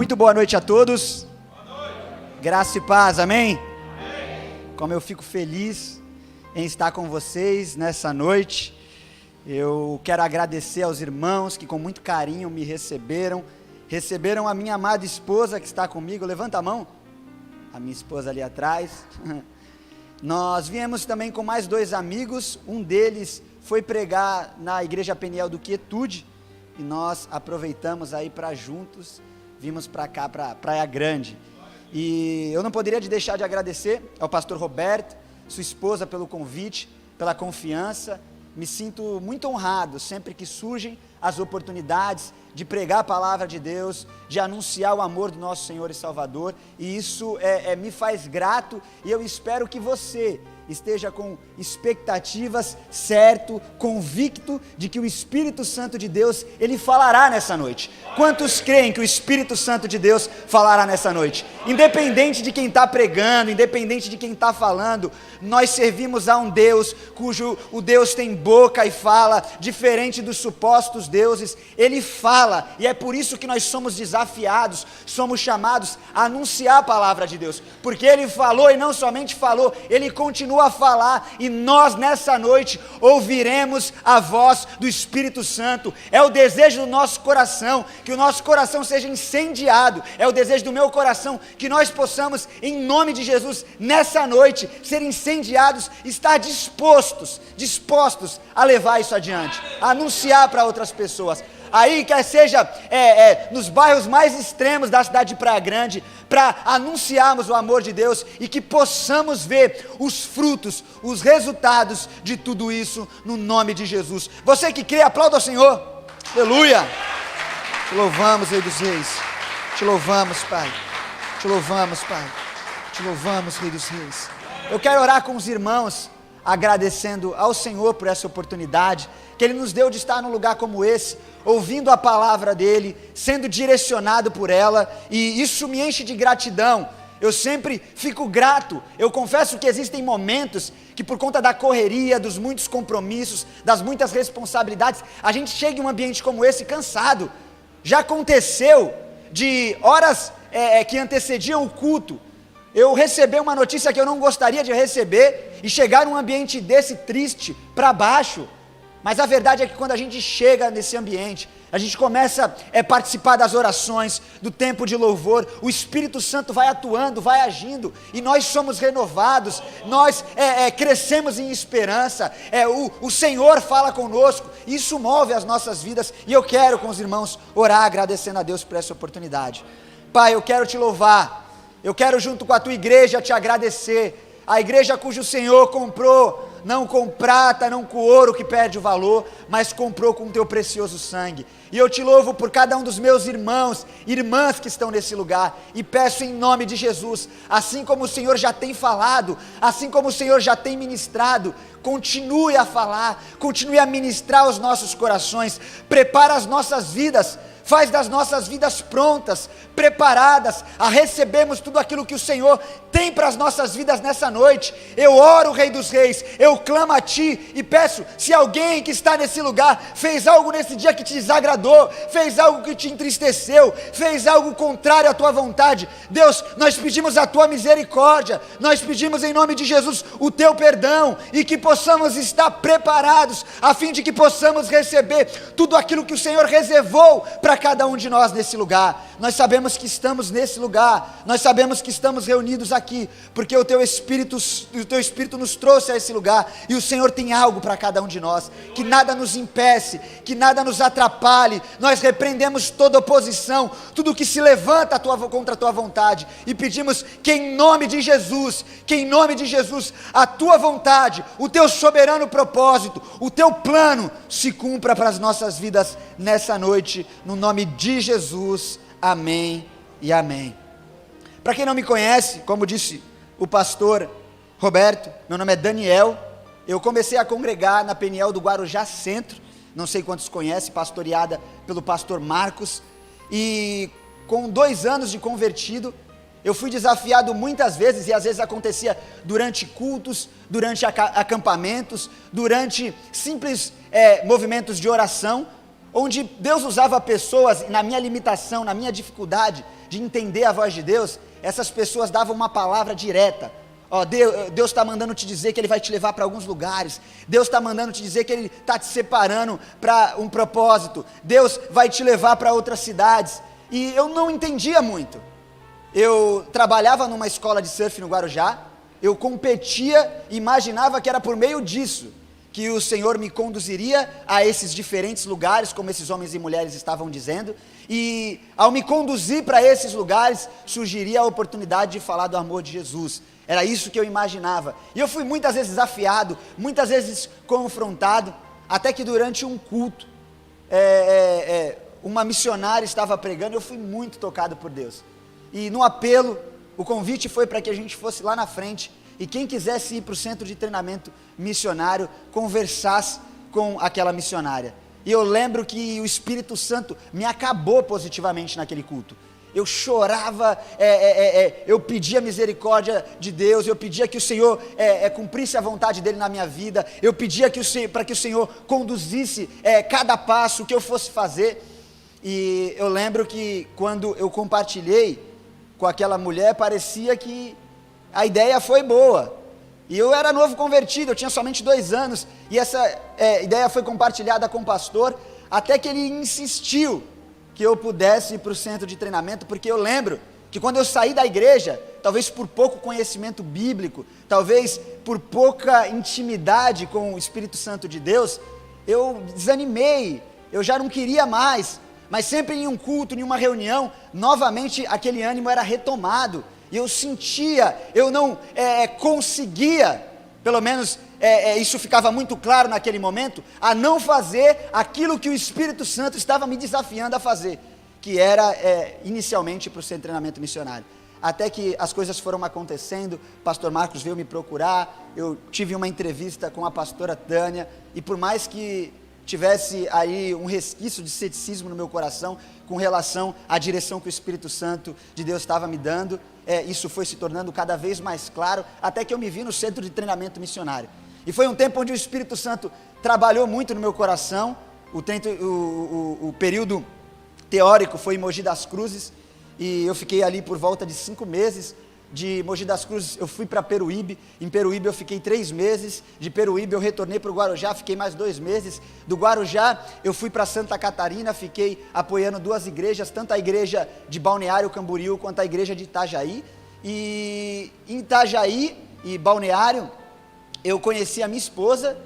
Muito boa noite a todos. Boa noite. Graça e paz, amém? Amém? Como eu fico feliz em estar com vocês nessa noite. Eu quero agradecer aos irmãos que com muito carinho me receberam a minha amada esposa que está comigo. Levanta a mão. A minha esposa ali atrás. Nós viemos também com mais 2 amigos. Um deles foi pregar na Igreja Peniel do Quietude. E nós aproveitamos aí para juntos, vimos para cá, para Praia Grande. E eu não poderia deixar de agradecer ao pastor Roberto, sua esposa, pelo convite, pela confiança. Me sinto muito honrado sempre que surgem as oportunidades de pregar a palavra de Deus, de anunciar o amor do nosso Senhor e Salvador. E isso me faz grato, e eu espero que você esteja com expectativas, certo, convicto de que o Espírito Santo de Deus, Ele falará nessa noite. Quantos creem que o Espírito Santo de Deus falará nessa noite? Independente de quem está pregando, independente de quem está falando, nós servimos a um Deus cujo o Deus tem boca e fala, diferente dos supostos deuses. Ele fala, e é por isso que nós somos desafiados, somos chamados a anunciar a palavra de Deus, porque Ele falou, e não somente falou, Ele continua a falar, e nós nessa noite ouviremos a voz do Espírito Santo. É o desejo do nosso coração, que o nosso coração seja incendiado. É o desejo do meu coração, que nós possamos, em nome de Jesus, nessa noite, ser incendiados, estar dispostos a levar isso adiante, a anunciar para outras pessoas. Aí, quer seja nos bairros mais extremos da cidade de Praia Grande, para anunciarmos o amor de Deus e que possamos ver os frutos, os resultados de tudo isso, no nome de Jesus. Você que crê, aplauda ao Senhor. Aleluia. Te louvamos, Rei dos Reis. Te louvamos, Pai. Te louvamos, Pai. Te louvamos, Rei dos Reis. Eu quero orar com os irmãos, agradecendo ao Senhor por essa oportunidade que Ele nos deu de estar num lugar como esse, ouvindo a palavra dEle, sendo direcionado por ela, e isso me enche de gratidão. Eu sempre fico grato. Eu confesso que existem momentos que, por conta da correria, dos muitos compromissos, das muitas responsabilidades, a gente chega em um ambiente como esse cansado. Já aconteceu de horas que antecediam o culto, eu recebi uma notícia que eu não gostaria de receber, e chegar num ambiente desse triste, para baixo. Mas a verdade é que quando a gente chega nesse ambiente, a gente começa a participar das orações, do tempo de louvor, o Espírito Santo vai atuando, vai agindo, e nós somos renovados, nós crescemos em esperança, o Senhor fala conosco, isso move as nossas vidas, e eu quero com os irmãos orar agradecendo a Deus por essa oportunidade. Pai, eu quero te louvar, eu quero junto com a tua igreja te agradecer, a igreja cujo Senhor comprou, não com prata, não com ouro que perde o valor, mas comprou com o teu precioso sangue. E eu te louvo por cada um dos meus irmãos, irmãs que estão nesse lugar, e peço em nome de Jesus, assim como o Senhor já tem falado, assim como o Senhor já tem ministrado, continue a falar, continue a ministrar os nossos corações, prepara as nossas vidas, faz das nossas vidas prontas, preparadas a recebermos tudo aquilo que o Senhor tem para as nossas vidas nessa noite. Eu oro, Rei dos Reis, eu clamo a Ti e peço, se alguém que está nesse lugar fez algo nesse dia que te desagradou, fez algo que te entristeceu, fez algo contrário à Tua vontade, Deus, nós pedimos a Tua misericórdia, nós pedimos em nome de Jesus o Teu perdão, e que possamos estar preparados, a fim de que possamos receber tudo aquilo que o Senhor reservou para cada um de nós nesse lugar. Nós sabemos que estamos nesse lugar, nós sabemos que estamos reunidos aqui, porque o Teu Espírito nos trouxe a esse lugar, e o Senhor tem algo para cada um de nós, que nada nos impeça, que nada nos atrapalhe. Nós repreendemos toda oposição, tudo que se levanta contra a Tua vontade, e pedimos que em nome de Jesus, a Tua vontade, o Teu soberano propósito, o Teu plano se cumpra para as nossas vidas nessa noite, no nome de Jesus, amém e amém. Para quem não me conhece, como disse o pastor Roberto, meu nome é Daniel, eu comecei a congregar na Peniel do Guarujá Centro, não sei quantos conhecem, pastoreada pelo pastor Marcos, e com 2 anos de convertido, eu fui desafiado muitas vezes, e às vezes acontecia durante cultos, durante acampamentos, durante simples movimentos de oração, onde Deus usava pessoas, na minha limitação, na minha dificuldade de entender a voz de Deus, essas pessoas davam uma palavra direta. Ó, Deus está mandando te dizer que Ele vai te levar para alguns lugares, Deus está mandando te dizer que Ele está te separando para um propósito, Deus vai te levar para outras cidades, e eu não entendia muito. Eu trabalhava numa escola de surf no Guarujá, eu competia e imaginava que era por meio disso que o Senhor me conduziria a esses diferentes lugares, como esses homens e mulheres estavam dizendo, e ao me conduzir para esses lugares, surgiria a oportunidade de falar do amor de Jesus. Era isso que eu imaginava, e eu fui muitas vezes desafiado, muitas vezes confrontado, até que durante um culto, uma missionária estava pregando, eu fui muito tocado por Deus, e no apelo, o convite foi para que a gente fosse lá na frente, e quem quisesse ir para o centro de treinamento missionário, conversasse com aquela missionária. E eu lembro que o Espírito Santo me acabou positivamente naquele culto. Eu chorava, eu pedia misericórdia de Deus, eu pedia que o Senhor cumprisse a vontade dEle na minha vida, eu pedia para que o Senhor conduzisse cada passo que eu fosse fazer. E eu lembro que quando eu compartilhei com aquela mulher, parecia que a ideia foi boa, e eu era novo convertido, eu tinha somente 2 anos, e essa ideia foi compartilhada com o pastor, até que ele insistiu que eu pudesse ir para o centro de treinamento, porque eu lembro que quando eu saí da igreja, talvez por pouco conhecimento bíblico, talvez por pouca intimidade com o Espírito Santo de Deus, eu desanimei, eu já não queria mais, mas sempre em um culto, em uma reunião, novamente aquele ânimo era retomado, e eu sentia, eu não conseguia, pelo menos isso ficava muito claro naquele momento, a não fazer aquilo que o Espírito Santo estava me desafiando a fazer, que era inicialmente para o centro de treinamento missionário. Até que as coisas foram acontecendo, o pastor Marcos veio me procurar, eu tive uma entrevista com a pastora Tânia, e por mais que tivesse aí um resquício de ceticismo no meu coração, com relação à direção que o Espírito Santo de Deus estava me dando, isso foi se tornando cada vez mais claro, até que eu me vi no centro de treinamento missionário, e foi um tempo onde o Espírito Santo trabalhou muito no meu coração. O período teórico foi em Mogi das Cruzes, e eu fiquei ali por volta de 5 meses, de Mogi das Cruzes eu fui para Peruíbe, em Peruíbe eu fiquei 3 meses, de Peruíbe eu retornei para o Guarujá, fiquei mais 2 meses, do Guarujá eu fui para Santa Catarina, fiquei apoiando 2 igrejas, tanto a igreja de Balneário Camboriú, quanto a igreja de Itajaí, e em Itajaí e Balneário, eu conheci a minha esposa,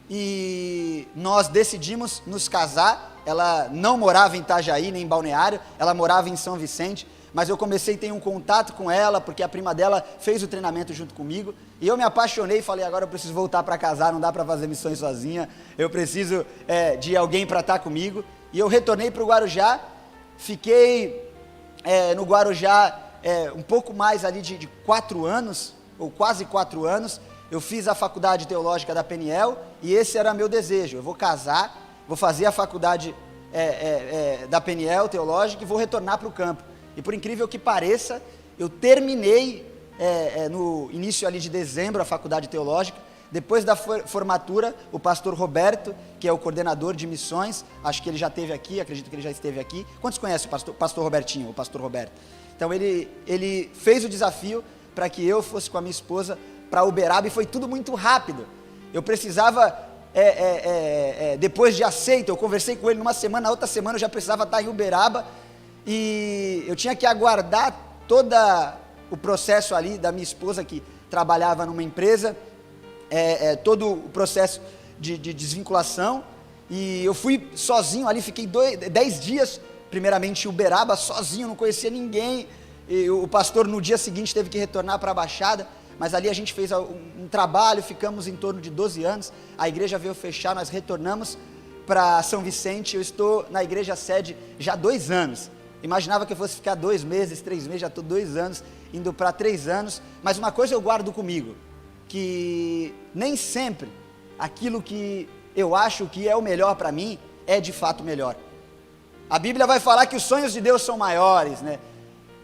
e nós decidimos nos casar. Ela não morava em Itajaí, nem em Balneário, ela morava em São Vicente, mas eu comecei a ter um contato com ela, porque a prima dela fez o treinamento junto comigo, e eu me apaixonei e falei, agora eu preciso voltar para casar, não dá para fazer missões sozinha, eu preciso de alguém para estar comigo, e eu retornei para o Guarujá, fiquei no Guarujá um pouco mais ali de 4 anos, ou quase 4 anos, eu fiz a faculdade teológica da Peniel, e esse era meu desejo, eu vou casar, vou fazer a faculdade da Peniel teológica e vou retornar para o campo. E por incrível que pareça, eu terminei no início ali de dezembro a faculdade teológica. Depois da formatura, o pastor Roberto, que é o coordenador de missões, acho que ele já esteve aqui, acredito que ele já esteve aqui. Quantos conhecem o pastor Robertinho, o pastor Roberto? Então ele fez o desafio para que eu fosse com a minha esposa para Uberaba, e foi tudo muito rápido. Eu precisava, depois de aceito, eu conversei com ele numa semana, na outra semana eu já precisava estar em Uberaba, e eu tinha que aguardar todo o processo ali da minha esposa, que trabalhava numa empresa, todo o processo de desvinculação, e eu fui sozinho ali, fiquei 10 dias, primeiramente em Uberaba, sozinho, não conhecia ninguém, e o pastor no dia seguinte teve que retornar para a Baixada, mas ali a gente fez um trabalho, ficamos em torno de 12 anos, a igreja veio fechar, nós retornamos para São Vicente, eu estou na igreja sede já há 2 anos, imaginava que eu fosse ficar 2 meses, 3 meses, já estou 2 anos, indo para 3 anos, mas uma coisa eu guardo comigo, que nem sempre aquilo que eu acho que é o melhor para mim, é de fato melhor. A Bíblia vai falar que os sonhos de Deus são maiores, né?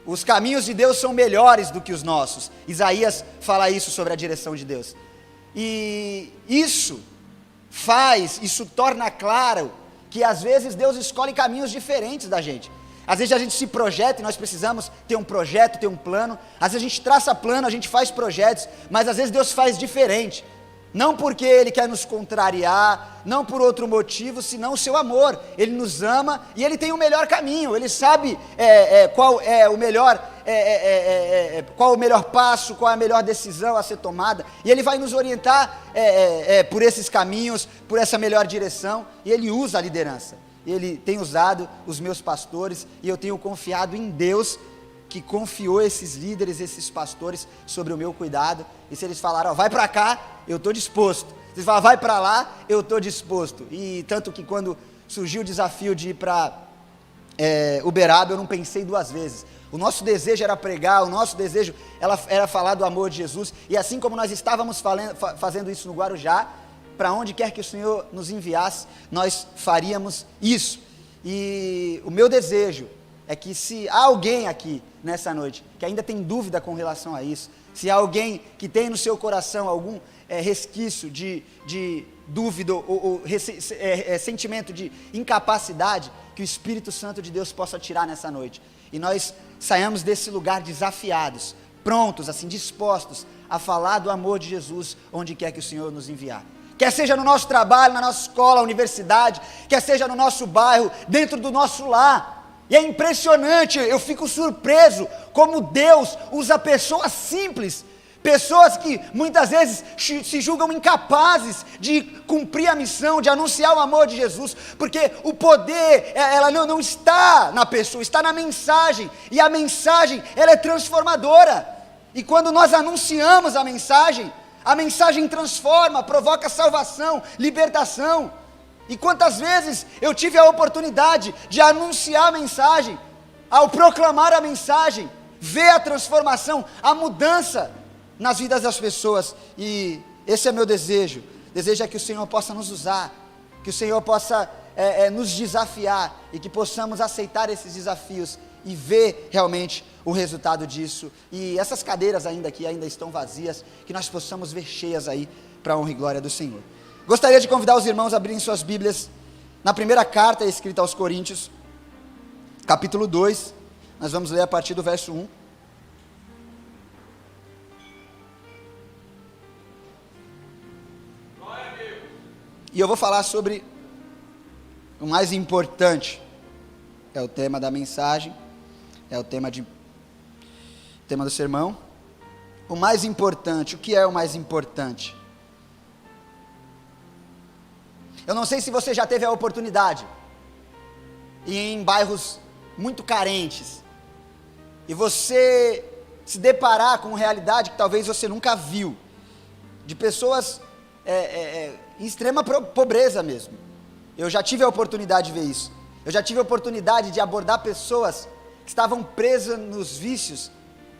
Os caminhos de Deus são melhores do que os nossos. Isaías fala isso sobre a direção de Deus. E isso torna claro que às vezes Deus escolhe caminhos diferentes da gente. Às vezes a gente se projeta e nós precisamos ter um projeto, ter um plano. Às vezes a gente traça plano, a gente faz projetos, mas às vezes Deus faz diferente. Não porque Ele quer nos contrariar, não por outro motivo, senão o seu amor. Ele nos ama e Ele tem o melhor caminho. Ele sabe qual é o melhor, qual o melhor passo, qual é a melhor decisão a ser tomada. E Ele vai nos orientar por esses caminhos, por essa melhor direção. E Ele usa a liderança. Ele tem usado os meus pastores e eu tenho confiado em Deus, que confiou esses líderes, esses pastores sobre o meu cuidado. E se eles falaram, vai para cá, eu estou disposto. Se eles falaram, vai para lá, eu estou disposto. E tanto que quando surgiu o desafio de ir para Uberaba, eu não pensei duas vezes. O nosso desejo era pregar, o nosso desejo era falar do amor de Jesus. E assim como nós estávamos fazendo isso no Guarujá, para onde quer que o Senhor nos enviasse, nós faríamos isso. E o meu desejo é que se há alguém aqui nessa noite que ainda tem dúvida com relação a isso, se há alguém que tem no seu coração algum resquício de dúvida ou sentimento de incapacidade, que o Espírito Santo de Deus possa tirar nessa noite. E nós saiamos desse lugar desafiados, prontos, assim, dispostos a falar do amor de Jesus onde quer que o Senhor nos enviar. Quer seja no nosso trabalho, na nossa escola, universidade, quer seja no nosso bairro, dentro do nosso lar. E é impressionante, eu fico surpreso como Deus usa pessoas simples, pessoas que muitas vezes se julgam incapazes de cumprir a missão, de anunciar o amor de Jesus, porque o poder, ela não está na pessoa, está na mensagem, e a mensagem, ela é transformadora. E quando nós anunciamos a mensagem transforma, provoca salvação, libertação. E quantas vezes eu tive a oportunidade de anunciar a mensagem, ao proclamar a mensagem, ver a transformação, a mudança nas vidas das pessoas. E esse é meu desejo. Desejo é que o Senhor possa nos usar, que o Senhor possa nos desafiar e que possamos aceitar esses desafios e ver realmente o resultado disso. E essas cadeiras ainda estão vazias, que nós possamos ver cheias aí, para a honra e glória do Senhor. Gostaria de convidar os irmãos a abrirem suas Bíblias na primeira carta escrita aos Coríntios, capítulo 2, nós vamos ler a partir do verso 1. E eu vou falar sobre o mais importante, é o tema da mensagem, é o tema do sermão. O mais importante, o que é o mais importante? Eu não sei se você já teve a oportunidade, e em bairros muito carentes, e você se deparar com realidade que talvez você nunca viu, de pessoas em extrema pobreza mesmo. Eu já tive a oportunidade de ver isso. Eu já tive a oportunidade de abordar pessoas que estavam presas nos vícios,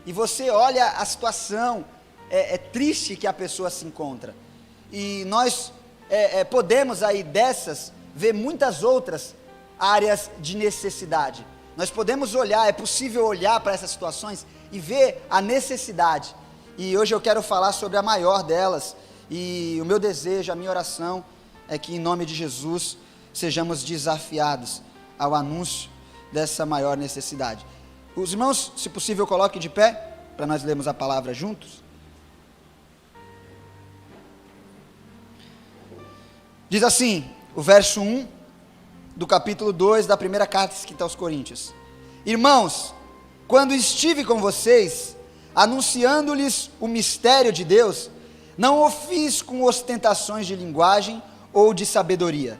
e você olha a situação, é triste que a pessoa se encontra. E nós podemos aí dessas, ver muitas outras áreas de necessidade. Nós podemos olhar, é possível olhar para essas situações e ver a necessidade. E hoje eu quero falar sobre a maior delas, e o meu desejo, a minha oração, é que em nome de Jesus, sejamos desafiados ao anúncio dessa maior necessidade. Os irmãos, se possível, coloquem de pé, para nós lermos a palavra juntos. Diz assim, o verso 1 do capítulo 2 da primeira carta escrita aos Coríntios: Irmãos, quando estive com vocês, anunciando-lhes o mistério de Deus, não o fiz com ostentações de linguagem ou de sabedoria,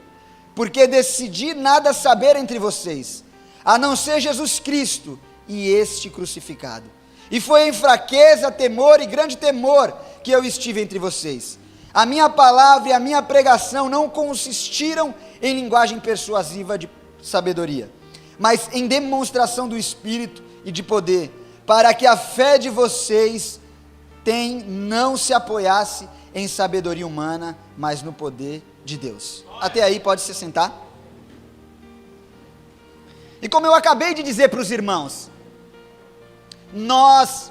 porque decidi nada saber entre vocês, a não ser Jesus Cristo e este crucificado. E foi em fraqueza, temor e grande temor que eu estive entre vocês. A minha palavra e a minha pregação não consistiram em linguagem persuasiva de sabedoria, mas em demonstração do Espírito e de poder, para que a fé de vocês não se apoiasse em sabedoria humana, mas no poder de Deus. Até aí, pode se sentar. E como eu acabei de dizer para os irmãos, nós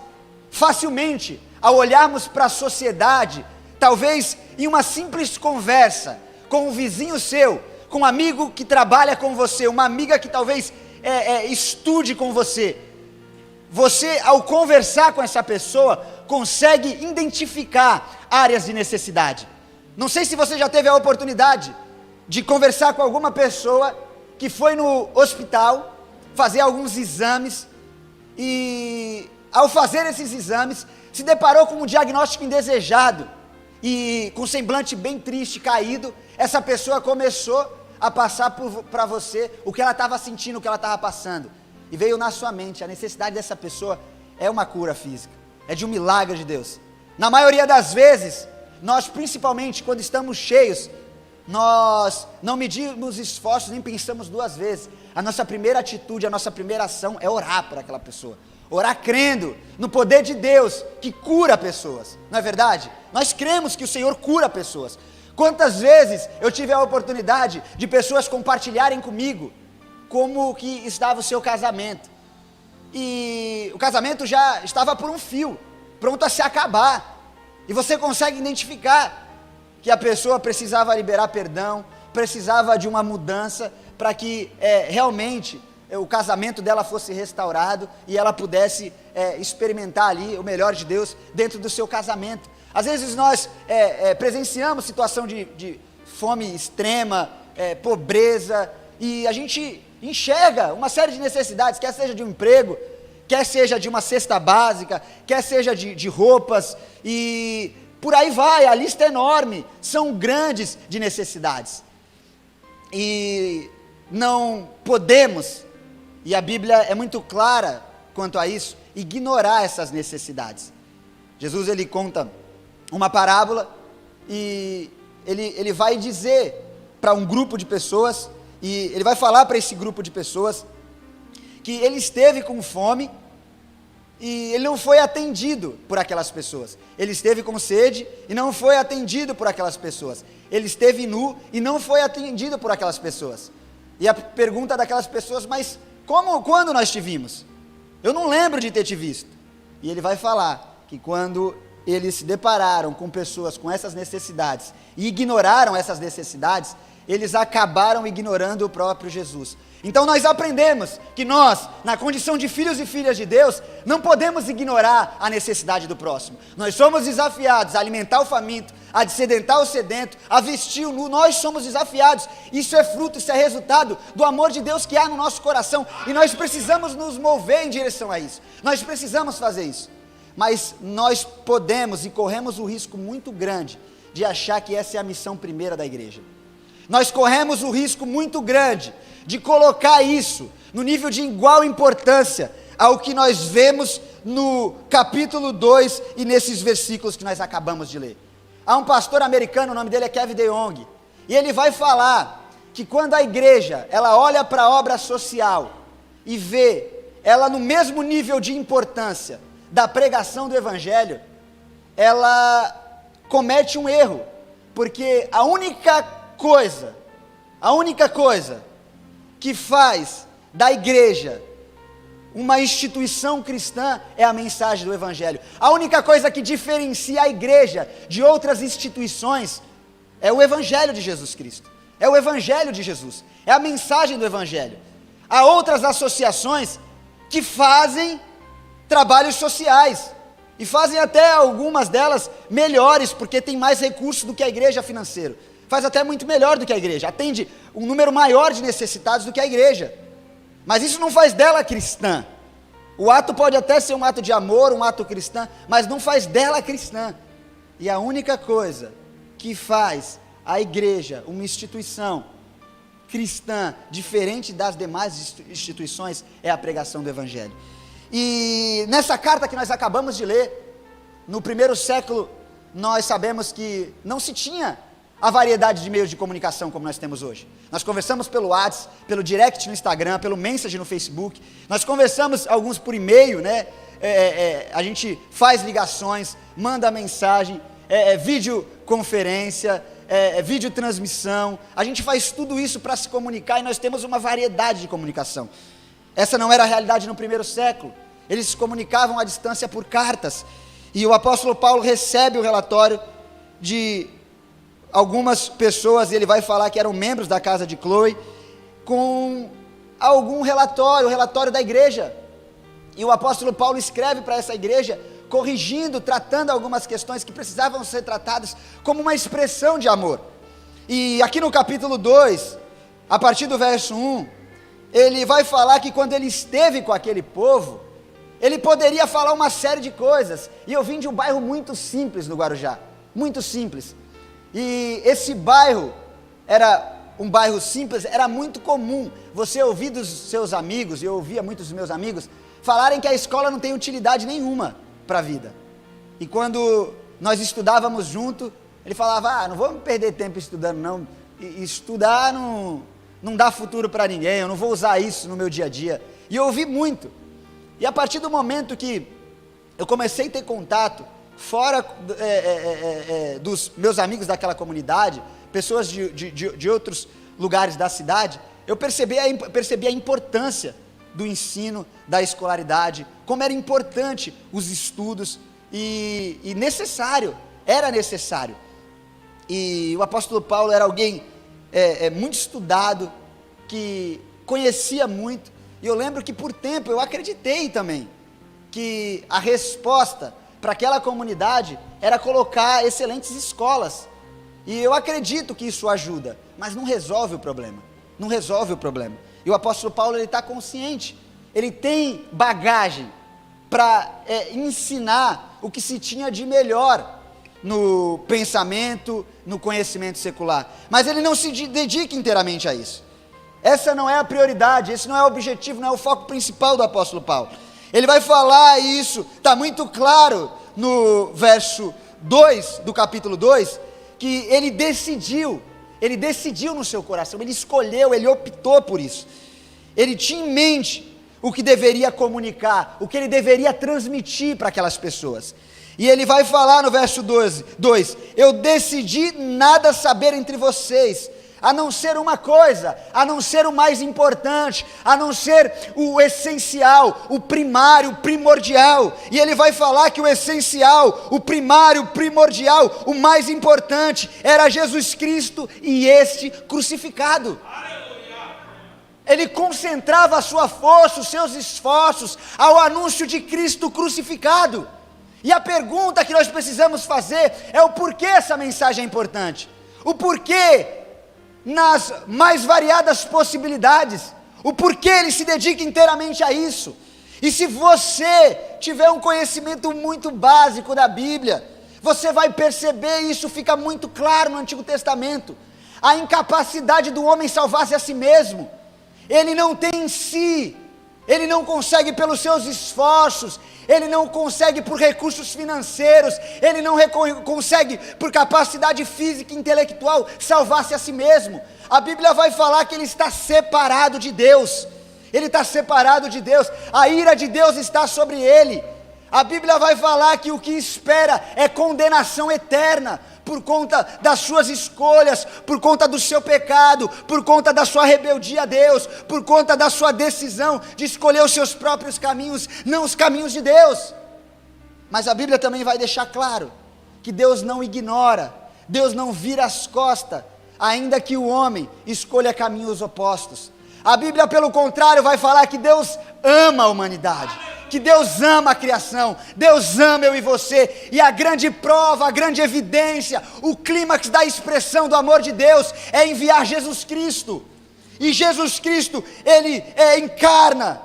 facilmente, ao olharmos para a sociedade, talvez em uma simples conversa com um vizinho seu, com um amigo que trabalha com você, uma amiga que talvez estude com você. Você, ao conversar com essa pessoa, consegue identificar áreas de necessidade. Não sei se você já teve a oportunidade de conversar com alguma pessoa que foi no hospital fazer alguns exames e, ao fazer esses exames, se deparou com um diagnóstico indesejado e, com um semblante bem triste, caído, essa pessoa começou a passar para você o que ela estava sentindo, o que ela estava passando, e veio na sua mente: a necessidade dessa pessoa é uma cura física, é de um milagre de Deus. Na maioria das vezes, nós, principalmente quando estamos cheios, nós não medimos esforços, nem pensamos duas vezes. A nossa primeira atitude, a nossa primeira ação é orar por aquela pessoa, orar crendo no poder de Deus que cura pessoas, não é verdade? Nós cremos que o Senhor cura pessoas. Quantas vezes eu tive a oportunidade de pessoas compartilharem comigo como que estava o seu casamento, e o casamento já estava por um fio, pronto a se acabar, e você consegue identificar que a pessoa precisava liberar perdão, precisava de uma mudança para que realmente o casamento dela fosse restaurado e ela pudesse experimentar ali o melhor de Deus dentro do seu casamento. Às vezes nós presenciamos situação de fome extrema, pobreza, e a gente enxerga uma série de necessidades, quer seja de um emprego, quer seja de uma cesta básica, quer seja de roupas, e por aí vai, a lista é enorme, são grandes de necessidades, e não podemos, e a Bíblia é muito clara quanto a isso, ignorar essas necessidades. Jesus, ele conta uma parábola, e ele vai dizer para um grupo de pessoas, e ele vai falar para esse grupo de pessoas, que ele esteve com fome, e ele não foi atendido por aquelas pessoas. Ele esteve com sede e não foi atendido por aquelas pessoas. Ele esteve nu e não foi atendido por aquelas pessoas. E a pergunta daquelas pessoas: mas quando nós te vimos? Eu não lembro de ter te visto. E ele vai falar que quando eles se depararam com pessoas com essas necessidades e ignoraram essas necessidades, eles acabaram ignorando o próprio Jesus. Então nós aprendemos que nós, na condição de filhos e filhas de Deus, não podemos ignorar a necessidade do próximo. Nós somos desafiados a alimentar o faminto, a dessedentar o sedento, a vestir o nu. Nós somos desafiados. Isso é fruto, isso é resultado do amor de Deus que há no nosso coração, e nós precisamos nos mover em direção a isso. Nós precisamos fazer isso. Mas nós podemos e corremos o risco muito grande de achar que essa é a missão primeira da igreja. Nós corremos o risco muito grande de colocar isso no nível de igual importância ao que nós vemos no capítulo 2 e nesses versículos que nós acabamos de ler. Há um pastor americano, o nome dele é Kevin DeYoung, e ele vai falar que quando a igreja, ela olha para a obra social e vê ela no mesmo nível de importância da pregação do evangelho, ela comete um erro, porque a única coisa que faz da igreja uma instituição cristã é a mensagem do evangelho. A única coisa que diferencia a igreja de outras instituições é o evangelho de Jesus Cristo, é o evangelho de Jesus, é a mensagem do evangelho. Há outras associações que fazem trabalhos sociais, e fazem até algumas delas melhores, porque tem mais recursos do que a igreja financeiro, faz até muito melhor do que a igreja, atende um número maior de necessitados do que a igreja, mas isso não faz dela cristã. O ato pode até ser um ato de amor, um ato cristão, mas não faz dela cristã. E a única coisa que faz a igreja uma instituição cristã diferente das demais instituições é a pregação do evangelho. E nessa carta que nós acabamos de ler, no primeiro século, nós sabemos que não se tinha a variedade de meios de comunicação como nós temos hoje. Nós conversamos pelo WhatsApp, pelo direct no Instagram, pelo Message no Facebook, nós conversamos alguns por e-mail, né? A gente faz ligações, manda mensagem, videoconferência, videotransmissão, a gente faz tudo isso para se comunicar, e nós temos uma variedade de comunicação. Essa não era a realidade no primeiro século. Eles se comunicavam à distância por cartas, e o apóstolo Paulo recebe o relatório de algumas pessoas, ele vai falar que eram membros da casa de Chloe, com algum relatório, o relatório da igreja, e o apóstolo Paulo escreve para essa igreja, corrigindo, tratando algumas questões que precisavam ser tratadas como uma expressão de amor. E aqui no capítulo 2, a partir do verso 1, ele vai falar que quando ele esteve com aquele povo, ele poderia falar uma série de coisas, e eu vim de um bairro muito simples no Guarujá, muito simples, e esse bairro era um bairro simples, era muito comum você ouvir dos seus amigos, e eu ouvia muitos dos meus amigos, falarem que a escola não tem utilidade nenhuma para a vida. E quando nós estudávamos junto, ele falava, não vamos perder tempo estudando não, estudar não dá futuro para ninguém, eu não vou usar isso no meu dia a dia. E eu ouvi muito, e a partir do momento que eu comecei a ter contato, fora dos meus amigos daquela comunidade, pessoas de outros lugares da cidade, eu percebi a importância do ensino, da escolaridade, como era importante os estudos, e era necessário, e o apóstolo Paulo era alguém muito estudado, que conhecia muito, e eu lembro que por tempo eu acreditei também, que a resposta para aquela comunidade era colocar excelentes escolas, e eu acredito que isso ajuda, mas não resolve o problema, e o apóstolo Paulo, ele está consciente, ele tem bagagem para ensinar o que se tinha de melhor no pensamento, no conhecimento secular, mas ele não se dedica inteiramente a isso. Essa não é a prioridade, esse não é o objetivo, não é o foco principal do apóstolo Paulo. Ele vai falar isso, está muito claro no verso 2 do capítulo 2, que ele decidiu no seu coração, ele escolheu, ele optou por isso, ele tinha em mente o que deveria comunicar, o que ele deveria transmitir para aquelas pessoas, e ele vai falar no verso 2, eu decidi nada saber entre vocês, a não ser uma coisa, a não ser o mais importante, a não ser o essencial, o primário, o primordial, e ele vai falar que o essencial, o primário, o primordial, o mais importante, era Jesus Cristo e este crucificado. Ele concentrava a sua força, os seus esforços, ao anúncio de Cristo crucificado, e a pergunta que nós precisamos fazer, é o porquê essa mensagem é importante, o porquê, nas mais variadas possibilidades, o porquê ele se dedica inteiramente a isso. E se você tiver um conhecimento muito básico da Bíblia, você vai perceber, isso fica muito claro no Antigo Testamento, a incapacidade do homem salvar-se a si mesmo. Ele não tem em si, ele não consegue pelos seus esforços, ele não consegue por recursos financeiros, ele não consegue por capacidade física e intelectual salvar-se a si mesmo. A Bíblia vai falar que ele está separado de Deus, a ira de Deus está sobre ele. A Bíblia vai falar que o que espera é condenação eterna, por conta das suas escolhas, por conta do seu pecado, por conta da sua rebeldia a Deus, por conta da sua decisão de escolher os seus próprios caminhos, não os caminhos de Deus. Mas a Bíblia também vai deixar claro, que Deus não ignora, Deus não vira as costas, ainda que o homem escolha caminhos opostos. A Bíblia, pelo contrário, vai falar que Deus ama a humanidade, que Deus ama a criação, Deus ama eu e você, e a grande prova, a grande evidência, o clímax da expressão do amor de Deus, é enviar Jesus Cristo, e Jesus Cristo, ele encarna,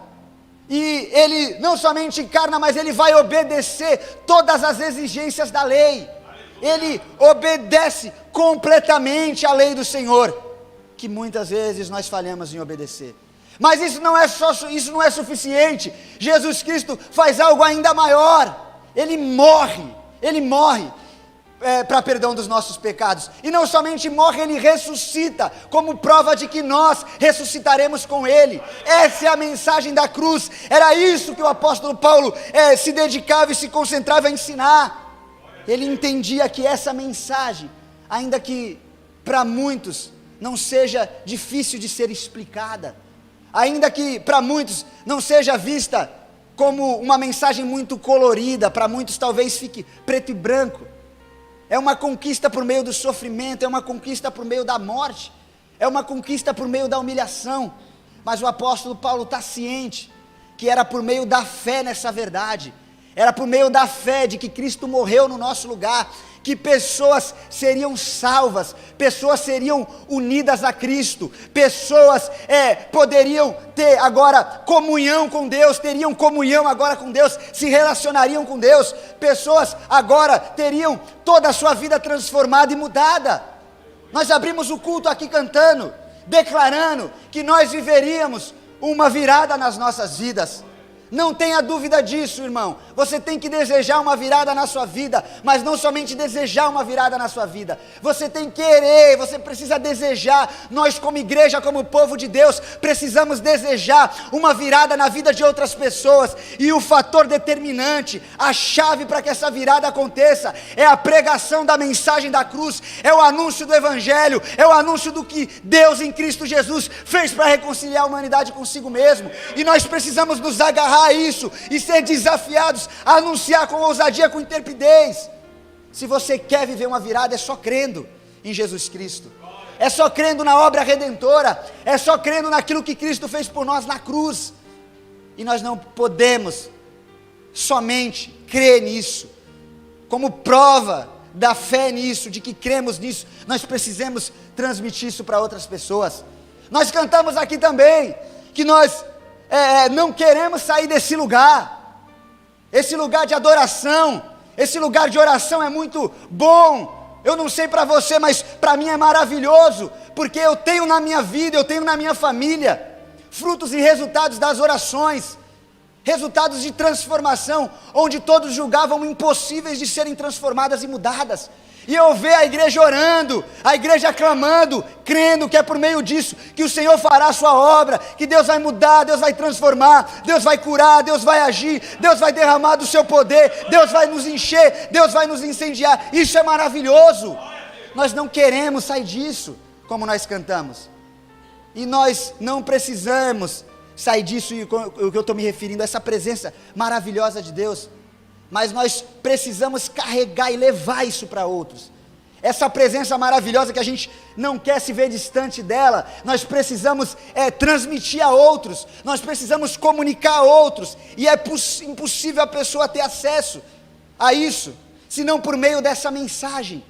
e ele não somente encarna, mas ele vai obedecer todas as exigências da lei, ele obedece completamente a lei do Senhor, que muitas vezes nós falhamos em obedecer. Mas isso não é suficiente. Jesus Cristo faz algo ainda maior. Ele morre para perdão dos nossos pecados, e não somente morre, ele ressuscita, como prova de que nós ressuscitaremos com ele. Essa é a mensagem da cruz, era isso que o apóstolo Paulo se dedicava e se concentrava a ensinar. Ele entendia que essa mensagem, ainda que para muitos não seja difícil de ser explicada, ainda que para muitos não seja vista como uma mensagem muito colorida, para muitos talvez fique preto e branco, é uma conquista por meio do sofrimento, é uma conquista por meio da morte, é uma conquista por meio da humilhação, mas o apóstolo Paulo está ciente que era por meio da fé nessa verdade, era por meio da fé de que Cristo morreu no nosso lugar, que pessoas seriam salvas, pessoas seriam unidas a Cristo, pessoas poderiam ter agora comunhão com Deus, teriam comunhão agora com Deus, se relacionariam com Deus, pessoas agora teriam toda a sua vida transformada e mudada. Nós abrimos o culto aqui cantando, declarando que nós viveríamos uma virada nas nossas vidas. Não tenha dúvida disso, irmão. Você tem que desejar uma virada na sua vida, mas não somente desejar uma virada na sua vida. Você tem que querer, você precisa desejar. Nós como igreja, como povo de Deus, precisamos desejar uma virada na vida de outras pessoas. E o fator determinante, a chave para que essa virada aconteça, é a pregação da mensagem da cruz, é o anúncio do evangelho, é o anúncio do que Deus em Cristo Jesus fez para reconciliar a humanidade consigo mesmo. E nós precisamos nos agarrar a isso e ser desafiados a anunciar com ousadia, com intrepidez. Se você quer viver uma virada, é só crendo em Jesus Cristo, é só crendo na obra redentora, é só crendo naquilo que Cristo fez por nós na cruz. E nós não podemos somente crer nisso, como prova da fé nisso, de que cremos nisso, nós precisamos transmitir isso para outras pessoas. Nós cantamos aqui também que nós não queremos sair desse lugar, esse lugar de adoração, esse lugar de oração é muito bom. Eu não sei para você, mas para mim é maravilhoso, porque eu tenho na minha vida, eu tenho na minha família, frutos e resultados das orações, resultados de transformação, onde todos julgavam impossíveis de serem transformadas e mudadas, e eu ver a igreja orando, a igreja clamando, crendo que é por meio disso que o Senhor fará a sua obra, que Deus vai mudar, Deus vai transformar, Deus vai curar, Deus vai agir, Deus vai derramar do seu poder, Deus vai nos encher, Deus vai nos incendiar. Isso é maravilhoso. Nós não queremos sair disso, como nós cantamos, e nós não precisamos sair disso, e o que eu estou me referindo, essa presença maravilhosa de Deus, mas nós precisamos carregar e levar isso para outros, essa presença maravilhosa que a gente não quer se ver distante dela, nós precisamos transmitir a outros, nós precisamos comunicar a outros, e é impossível a pessoa ter acesso a isso, senão por meio dessa mensagem.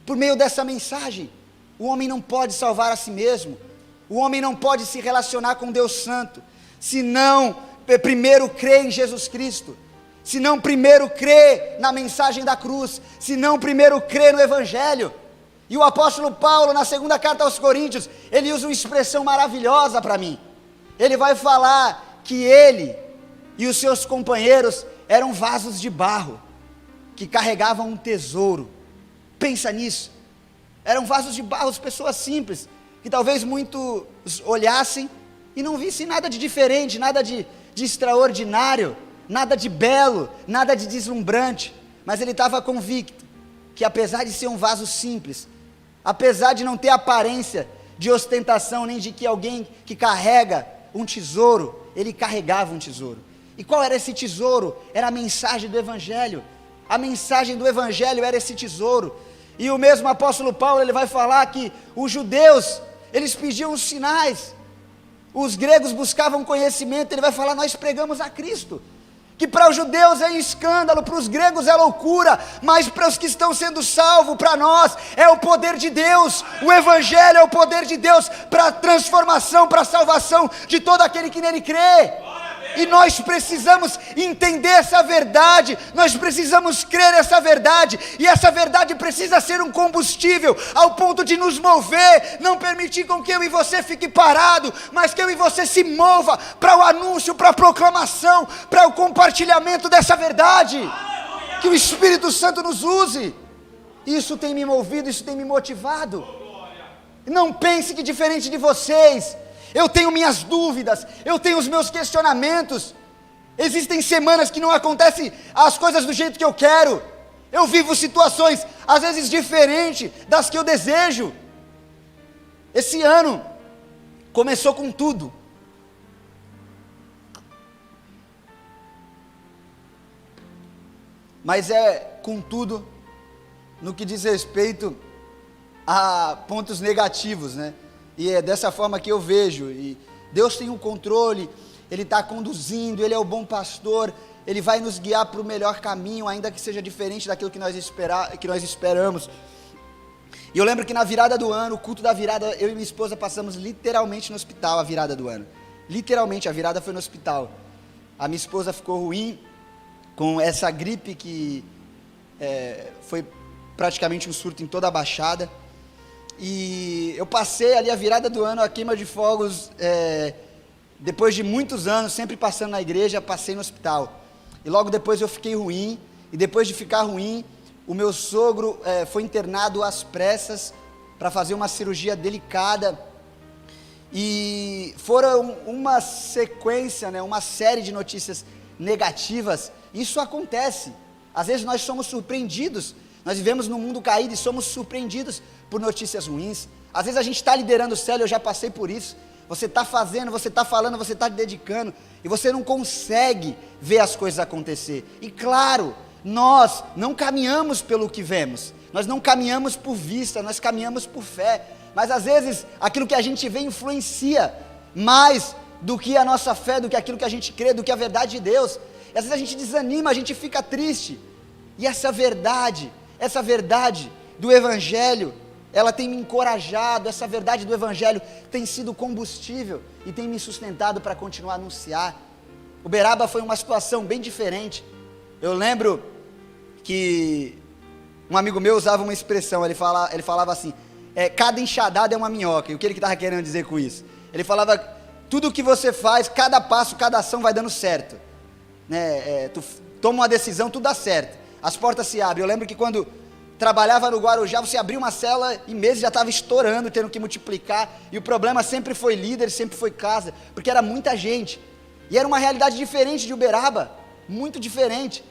Por meio dessa mensagem, o homem não pode salvar a si mesmo, o homem não pode se relacionar com Deus Santo, se não primeiro crer em Jesus Cristo, se não primeiro crer na mensagem da cruz, se não primeiro crer no evangelho. E o apóstolo Paulo, na segunda carta aos Coríntios, ele usa uma expressão maravilhosa para mim. Ele vai falar que ele e os seus companheiros eram vasos de barro, que carregavam um tesouro. Pensa nisso, eram vasos de barro, pessoas simples, que talvez muitos olhassem e não vissem nada de diferente, nada de extraordinário, nada de belo, nada de deslumbrante, mas ele estava convicto que apesar de ser um vaso simples, apesar de não ter aparência de ostentação, nem de que alguém que carrega um tesouro, ele carregava um tesouro. E qual era esse tesouro? Era a mensagem do evangelho. A mensagem do evangelho era esse tesouro. E o mesmo apóstolo Paulo, ele vai falar que os judeus, eles pediam os sinais, os gregos buscavam conhecimento. Ele vai falar: nós pregamos a Cristo, que para os judeus é escândalo, para os gregos é loucura, mas para os que estão sendo salvos, para nós, é o poder de Deus. O evangelho é o poder de Deus para a transformação, para a salvação de todo aquele que nele crê. E nós precisamos entender essa verdade, nós precisamos crer nessa verdade, e essa verdade precisa ser um combustível, ao ponto de nos mover, não permitir com que eu e você fique parado, mas que eu e você se mova para o anúncio, para a proclamação, para o compartilhamento dessa verdade. Que o Espírito Santo nos use. Isso tem me movido, isso tem me motivado. Não pense que diferente de vocês, eu tenho minhas dúvidas, eu tenho os meus questionamentos. Existem semanas que não acontecem as coisas do jeito que eu quero. Eu vivo situações, às vezes diferentes das que eu desejo. Esse ano começou com tudo. Mas é com tudo no que diz respeito a pontos negativos, né? E é dessa forma que eu vejo, e Deus tem um controle, Ele está conduzindo, Ele é o bom pastor, Ele vai nos guiar para o melhor caminho, ainda que seja diferente daquilo que nós esperamos. E eu lembro que na virada do ano, o culto da virada, eu e minha esposa passamos literalmente no hospital a virada do ano. Literalmente, a virada foi no hospital. A minha esposa ficou ruim com essa gripe que foi praticamente um surto em toda a Baixada. E eu passei ali a virada do ano, a queima de fogos, depois de muitos anos, sempre passando na igreja, passei no hospital. E logo depois eu fiquei ruim, e depois de ficar ruim, o meu sogro foi internado às pressas para fazer uma cirurgia delicada. E foram uma sequência, né, uma série de notícias negativas. Isso acontece. Às vezes nós somos surpreendidos. Nós vivemos num mundo caído e somos surpreendidos por notícias ruins. Às vezes a gente está liderando o céu, eu já passei por isso. Você está fazendo, você está falando, você está dedicando, e você não consegue ver as coisas acontecer. E claro, nós não caminhamos pelo que vemos, nós não caminhamos por vista, nós caminhamos por fé. Mas às vezes aquilo que a gente vê influencia mais do que a nossa fé, do que aquilo que a gente crê, do que a verdade de Deus. E às vezes a gente desanima, a gente fica triste. E essa verdade do Evangelho, ela tem me encorajado, essa verdade do Evangelho tem sido combustível e tem me sustentado para continuar a anunciar. Uberaba foi uma situação bem diferente. Eu lembro que um amigo meu usava uma expressão, ele falava assim, cada enxadada é uma minhoca. E o que ele estava querendo dizer com isso? Ele falava, tudo que você faz, cada passo, cada ação vai dando certo, né? Tu toma uma decisão, tudo dá certo, as portas se abrem. Eu lembro que quando trabalhava no Guarujá, você abria uma cela e meses já estava estourando, tendo que multiplicar, e o problema sempre foi líder, sempre foi casa, porque era muita gente, e era uma realidade diferente de Uberaba, muito diferente.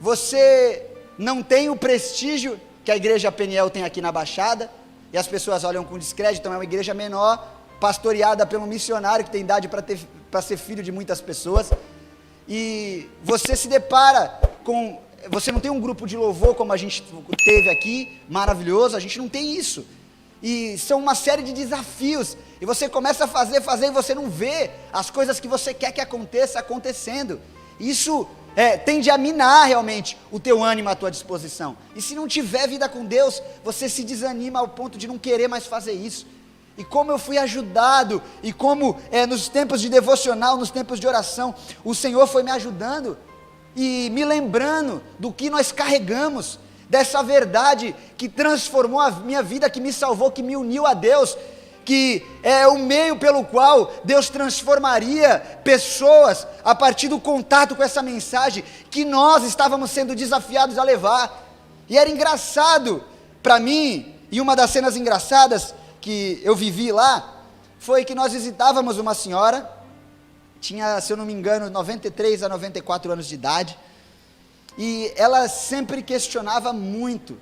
Você não tem o prestígio que a igreja Peniel tem aqui na Baixada, e as pessoas olham com descrédito. Então é uma igreja menor, pastoreada pelo missionário, que tem idade para ser filho de muitas pessoas, e você se depara com... Você não tem um grupo de louvor como a gente teve aqui, maravilhoso, a gente não tem isso. E são uma série de desafios, e você começa a fazer, e você não vê as coisas que você quer que aconteça acontecendo. Isso tende a minar realmente o teu ânimo, a tua disposição. E se não tiver vida com Deus, você se desanima ao ponto de não querer mais fazer isso. E como eu fui ajudado, e como nos tempos de devocional, nos tempos de oração, o Senhor foi me ajudando, e me lembrando do que nós carregamos, dessa verdade que transformou a minha vida, que me salvou, que me uniu a Deus, que é o meio pelo qual Deus transformaria pessoas a partir do contato com essa mensagem que nós estávamos sendo desafiados a levar. E era engraçado para mim, e uma das cenas engraçadas que eu vivi lá, foi que nós visitávamos uma senhora, tinha, se eu não me engano, 93 a 94 anos de idade, e ela sempre questionava muito,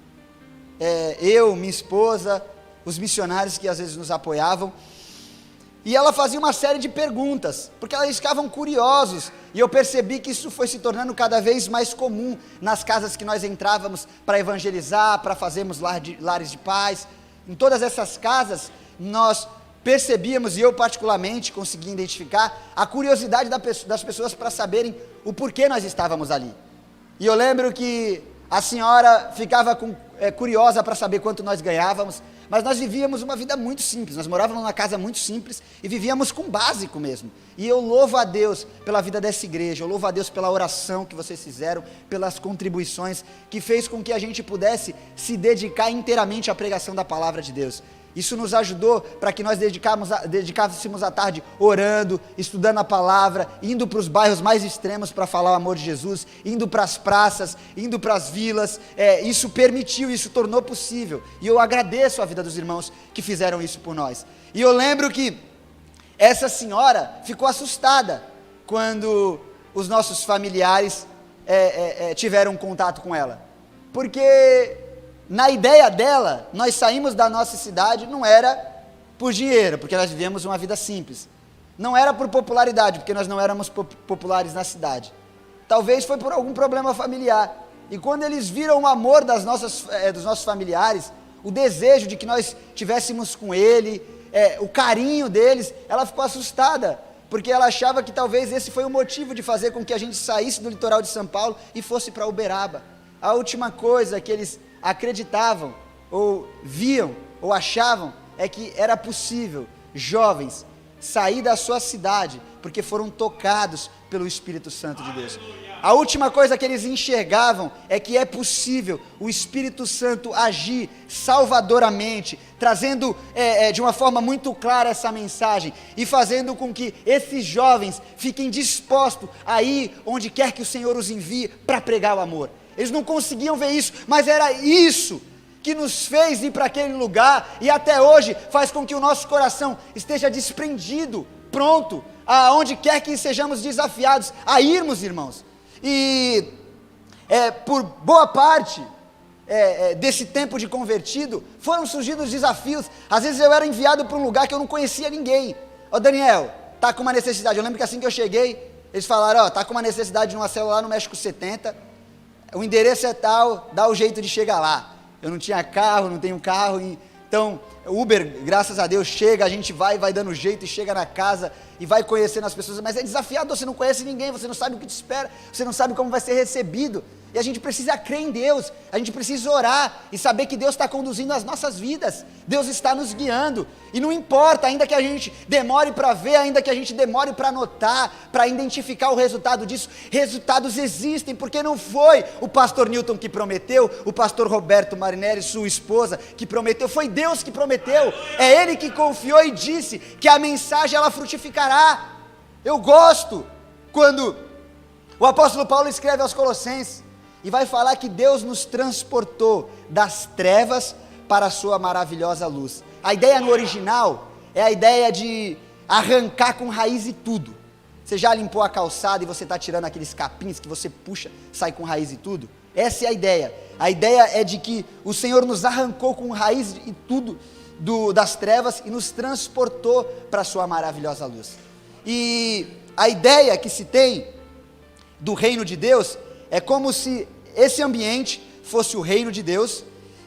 eu, minha esposa, os missionários que às vezes nos apoiavam, e ela fazia uma série de perguntas, porque eles ficavam curiosos, e eu percebi que isso foi se tornando cada vez mais comum, nas casas que nós entrávamos para evangelizar, para fazermos lares de paz. Em todas essas casas, nós percebíamos, e eu particularmente consegui identificar, a curiosidade das pessoas para saberem o porquê nós estávamos ali. E eu lembro que a senhora ficava curiosa para saber quanto nós ganhávamos, mas nós vivíamos uma vida muito simples, nós morávamos numa casa muito simples, e vivíamos com básico mesmo. E eu louvo a Deus pela vida dessa igreja, eu louvo a Deus pela oração que vocês fizeram, pelas contribuições, que fez com que a gente pudesse se dedicar inteiramente à pregação da palavra de Deus. Isso nos ajudou para que nós dedicássemos a tarde orando, estudando a palavra, indo para os bairros mais extremos para falar o amor de Jesus, indo para as praças, indo para as vilas. Isso permitiu, isso tornou possível, e eu agradeço a vida dos irmãos que fizeram isso por nós. E eu lembro que essa senhora ficou assustada quando os nossos familiares tiveram contato com ela, porque na ideia dela, nós saímos da nossa cidade, não era por dinheiro, porque nós vivíamos uma vida simples, não era por popularidade, porque nós não éramos populares na cidade, talvez foi por algum problema familiar, e quando eles viram o amor dos nossos familiares, o desejo de que nós tivéssemos com ele, o carinho deles, ela ficou assustada, porque ela achava que talvez esse foi o motivo de fazer com que a gente saísse do litoral de São Paulo e fosse para Uberaba. A última coisa que eles acreditavam, ou viam, ou achavam, é que era possível jovens sair da sua cidade, porque foram tocados pelo Espírito Santo de Deus. A última coisa que eles enxergavam é que é possível o Espírito Santo agir salvadoramente, trazendo de uma forma muito clara essa mensagem, e fazendo com que esses jovens fiquem dispostos a ir onde quer que o Senhor os envie para pregar o amor. Eles não conseguiam ver isso, mas era isso que nos fez ir para aquele lugar, e até hoje faz com que o nosso coração esteja desprendido, pronto, aonde quer que sejamos desafiados a irmos, irmãos. E por boa parte desse tempo de convertido, foram surgidos desafios. Às vezes eu era enviado para um lugar que eu não conhecia ninguém. Daniel, tá com uma necessidade. Eu lembro que assim que eu cheguei, eles falaram, tá com uma necessidade de uma célula lá no México 70, o endereço é tal, dá o jeito de chegar lá. Eu não tinha carro, não tenho carro, então Uber, graças a Deus, chega, a gente vai dando jeito e chega na casa e vai conhecendo as pessoas, mas é desafiador, você não conhece ninguém, você não sabe o que te espera, você não sabe como vai ser recebido, e a gente precisa crer em Deus, a gente precisa orar e saber que Deus está conduzindo as nossas vidas, Deus está nos guiando, e não importa, ainda que a gente demore para ver, ainda que a gente demore para notar, para identificar o resultado disso, resultados existem, porque não foi o pastor Newton que prometeu, o pastor Roberto Marinelli, sua esposa, que prometeu, foi Deus que prometeu, é Ele que confiou e disse que a mensagem ela frutificará. Eu gosto quando o apóstolo Paulo escreve aos Colossenses, e vai falar que Deus nos transportou das trevas para a sua maravilhosa luz. A ideia no original é a ideia de arrancar com raiz e tudo. Você já limpou a calçada e você está tirando aqueles capins que você puxa, sai com raiz e tudo? Essa é a ideia. A ideia é de que o Senhor nos arrancou com raiz e tudo das trevas e nos transportou para a sua maravilhosa luz. E a ideia que se tem do reino de Deus é como se esse ambiente fosse o reino de Deus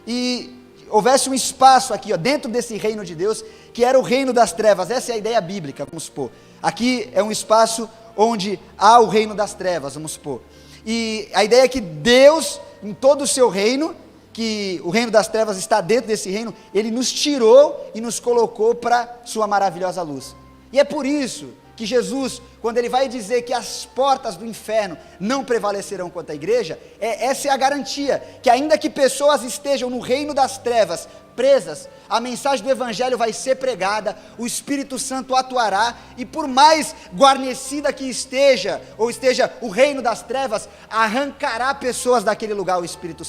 e houvesse um espaço aqui, dentro desse reino de Deus, que era o reino das trevas. Essa é a ideia bíblica, vamos supor. Aqui é um espaço onde há o reino das trevas, vamos supor. E a ideia é que Deus, em todo o seu reino, que o reino das trevas está dentro desse reino, Ele nos tirou e nos colocou para sua maravilhosa luz. E é por isso que Jesus, quando Ele vai dizer que as portas do inferno não prevalecerão contra a igreja, essa é a garantia, que ainda que pessoas estejam no reino das trevas, presas, a mensagem do Evangelho vai ser pregada, o Espírito Santo atuará, e por mais guarnecida que esteja, ou esteja o reino das trevas, arrancará pessoas daquele lugar, o Espírito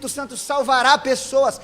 Santo salvará pessoas,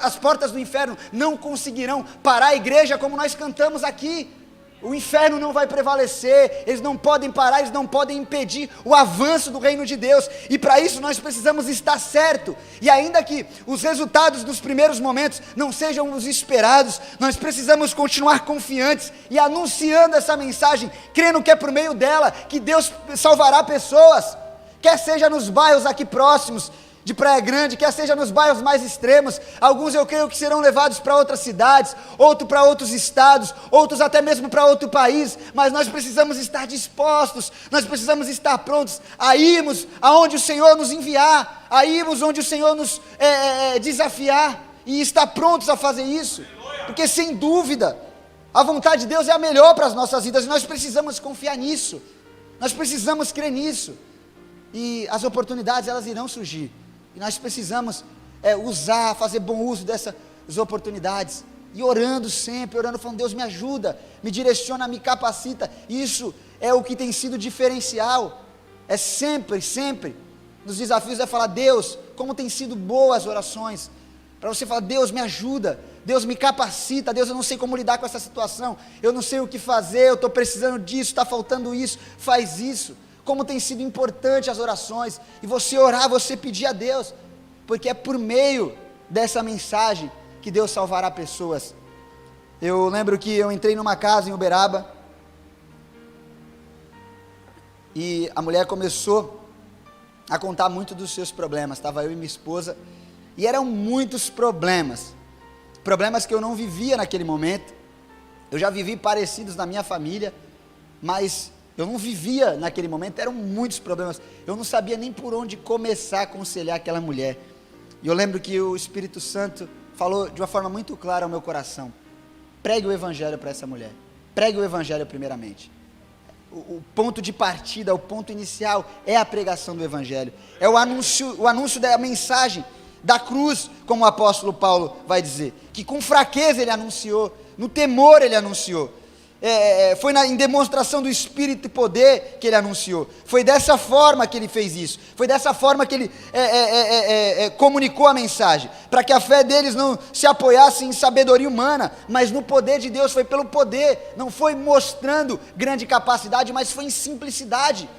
as portas do inferno não conseguirão parar a igreja como nós cantamos aqui. O inferno não vai prevalecer, eles não podem parar, eles não podem impedir o avanço do reino de Deus, e para isso nós precisamos estar certo, e ainda que os resultados dos primeiros momentos não sejam os esperados, nós precisamos continuar confiantes, e anunciando essa mensagem, crendo que é por meio dela, que Deus salvará pessoas, quer seja nos bairros aqui próximos, de Praia Grande, quer seja nos bairros mais extremos, alguns eu creio que serão levados para outras cidades, outros para outros estados, outros até mesmo para outro país, mas nós precisamos estar dispostos, nós precisamos estar prontos a irmos aonde o Senhor nos enviar, a irmos onde o Senhor nos desafiar, e estar prontos a fazer isso, porque sem dúvida, a vontade de Deus é a melhor para as nossas vidas, e nós precisamos confiar nisso, nós precisamos crer nisso, e as oportunidades elas irão surgir, e nós precisamos fazer bom uso dessas oportunidades, e orando sempre, falando, Deus me ajuda, me direciona, me capacita. Isso é o que tem sido diferencial, é sempre, nos desafios é falar, Deus, como tem sido boas orações, para você falar, Deus me ajuda, Deus me capacita, Deus eu não sei como lidar com essa situação, eu não sei o que fazer, eu estou precisando disso, está faltando isso, faz isso. Como tem sido importante as orações, e você orar, você pedir a Deus, porque é por meio dessa mensagem que Deus salvará pessoas. Eu lembro que eu entrei numa casa em Uberaba, e a mulher começou a contar muito dos seus problemas. Estava eu e minha esposa, e eram muitos problemas que eu não vivia naquele momento. Eu já vivi parecidos na minha família, mas eu não vivia naquele momento. Eram muitos problemas, eu não sabia nem por onde começar a aconselhar aquela mulher. E eu lembro que o Espírito Santo falou de uma forma muito clara ao meu coração: pregue o Evangelho para essa mulher, pregue o Evangelho primeiramente. O ponto de partida, o ponto inicial é a pregação do Evangelho, é o anúncio da mensagem da cruz, como o apóstolo Paulo vai dizer, que com fraqueza ele anunciou, no temor ele anunciou, foi em demonstração do Espírito e poder que ele anunciou. Foi dessa forma que ele fez isso, foi dessa forma que ele comunicou a mensagem, para que a fé deles não se apoiasse em sabedoria humana, mas no poder de Deus. Foi pelo poder, não foi mostrando grande capacidade, mas foi em simplicidade.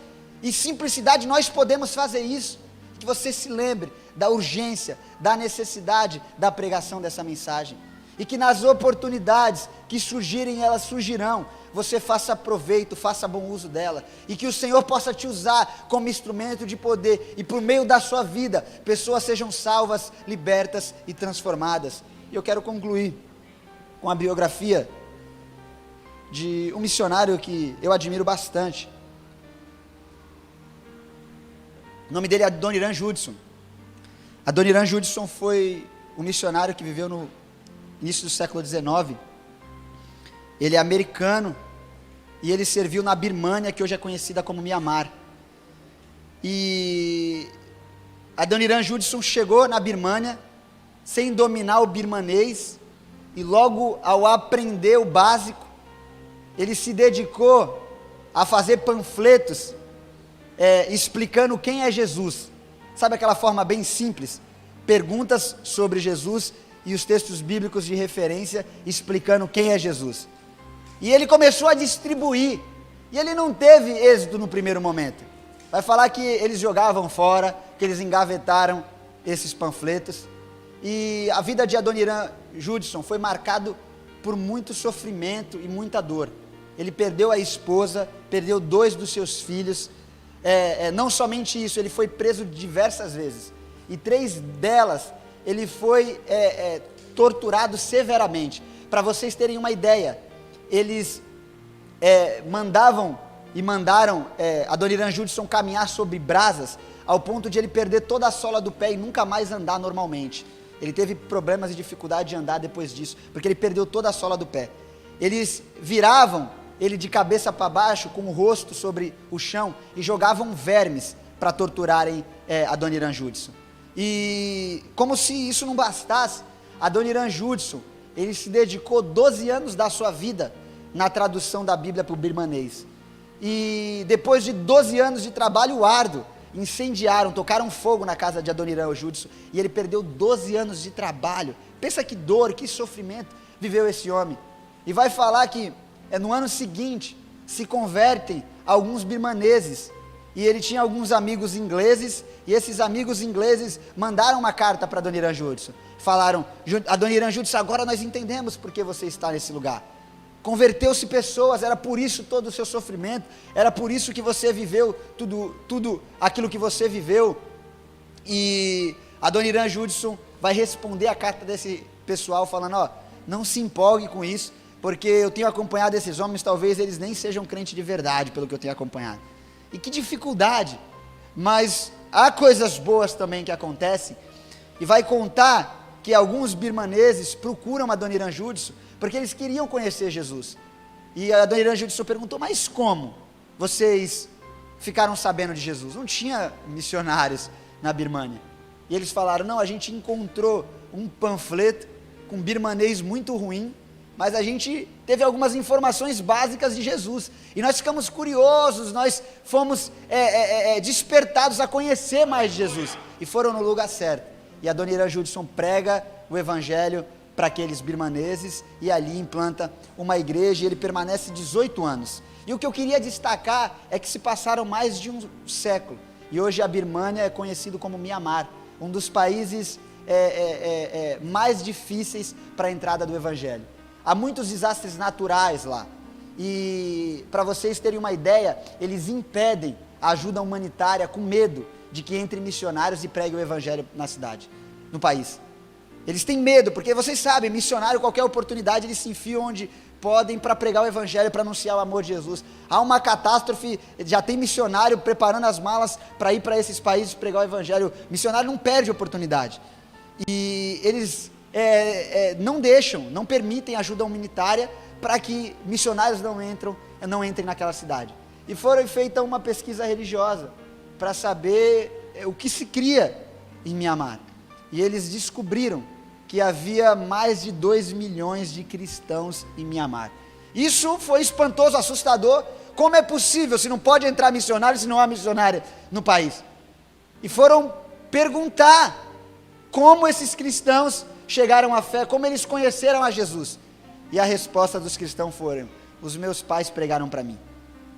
E simplicidade nós podemos fazer isso. Que você se lembre da urgência, da necessidade da pregação dessa mensagem, e que nas oportunidades que surgirem, elas surgirão, você faça proveito, faça bom uso dela, e que o Senhor possa te usar como instrumento de poder, e por meio da sua vida, pessoas sejam salvas, libertas e transformadas. E eu quero concluir com a biografia de um missionário que eu admiro bastante. O nome dele é Adoniran Judson. Adoniran Judson foi um missionário que viveu no início do século XIX. Ele é americano e ele serviu na Birmânia, que hoje é conhecida como Mianmar. E Adoniran Judson chegou na Birmânia sem dominar o birmanês, e logo ao aprender o básico, ele se dedicou a fazer panfletos explicando quem é Jesus. Sabe aquela forma bem simples? Perguntas sobre Jesus e os textos bíblicos de referência explicando quem é Jesus. E ele começou a distribuir, e ele não teve êxito no primeiro momento. Vai falar que eles jogavam fora, que eles engavetaram esses panfletos, e a vida de Adoniran Judson foi marcado por muito sofrimento e muita dor. Ele perdeu a esposa, perdeu 2 dos seus filhos. Não somente isso, ele foi preso diversas vezes, e 3 delas ele foi torturado severamente. Para vocês terem uma ideia, eles mandaram Adoniran Judson caminhar sobre brasas, ao ponto de ele perder toda a sola do pé e nunca mais andar normalmente. Ele teve problemas e dificuldade de andar depois disso, porque ele perdeu toda a sola do pé. Eles viravam ele de cabeça para baixo, com o rosto sobre o chão, e jogavam vermes para torturarem Adoniran Judson. E como se isso não bastasse, Adoniran Judson, ele se dedicou 12 anos da sua vida na tradução da Bíblia para o birmanês. E depois de 12 anos de trabalho árduo, tocaram fogo na casa de Adoniran Judson, e ele perdeu 12 anos de trabalho. Pensa que dor, que sofrimento viveu esse homem. E vai falar que no ano seguinte se convertem alguns birmaneses, e ele tinha alguns amigos ingleses, e esses amigos ingleses mandaram uma carta para Adoniran Judson. Falaram: Adoniran Judson, agora nós entendemos por que você está nesse lugar. Converteu-se pessoas, era por isso todo o seu sofrimento, era por isso que você viveu tudo aquilo que você viveu. E Adoniran Judson vai responder a carta desse pessoal falando: não se empolgue com isso, porque eu tenho acompanhado esses homens, talvez eles nem sejam crentes de verdade, pelo que eu tenho acompanhado. E que dificuldade, mas há coisas boas também que acontecem. E vai contar que alguns birmaneses procuram Adoniran Judson, porque eles queriam conhecer Jesus. E Adoniran Judson perguntou: mas como vocês ficaram sabendo de Jesus? Não tinha missionários na Birmânia. E eles falaram: não, a gente encontrou um panfleto com birmanês muito ruim, mas a gente teve algumas informações básicas de Jesus, e nós ficamos curiosos, nós fomos despertados a conhecer mais de Jesus, e foram no lugar certo. E Adoniran Judson prega o Evangelho para aqueles birmaneses, e ali implanta uma igreja, e ele permanece 18 anos. E o que eu queria destacar é que se passaram mais de um século, e hoje a Birmânia é conhecido como Mianmar, um dos países mais difíceis para a entrada do Evangelho. Há muitos desastres naturais lá, e para vocês terem uma ideia, eles impedem a ajuda humanitária com medo de que entre missionários e pregue o evangelho na cidade, no país. Eles têm medo, porque vocês sabem, missionário, qualquer oportunidade, eles se enfiam onde podem para pregar o evangelho, para anunciar o amor de Jesus. Há uma catástrofe, já tem missionário preparando as malas para ir para esses países pregar o evangelho. Missionário não perde oportunidade. E eles não deixam, não permitem ajuda humanitária para que missionários não entrem naquela cidade. E foi feita uma pesquisa religiosa para saber o que se cria em Mianmar. E eles descobriram que havia mais de 2 milhões de cristãos em Mianmar. Isso foi espantoso, assustador. Como é possível, se não pode entrar missionário, se não há missionária no país? E foram perguntar como esses cristãos chegaram à fé, como eles conheceram a Jesus. E a resposta dos cristãos foram: os meus pais pregaram para mim.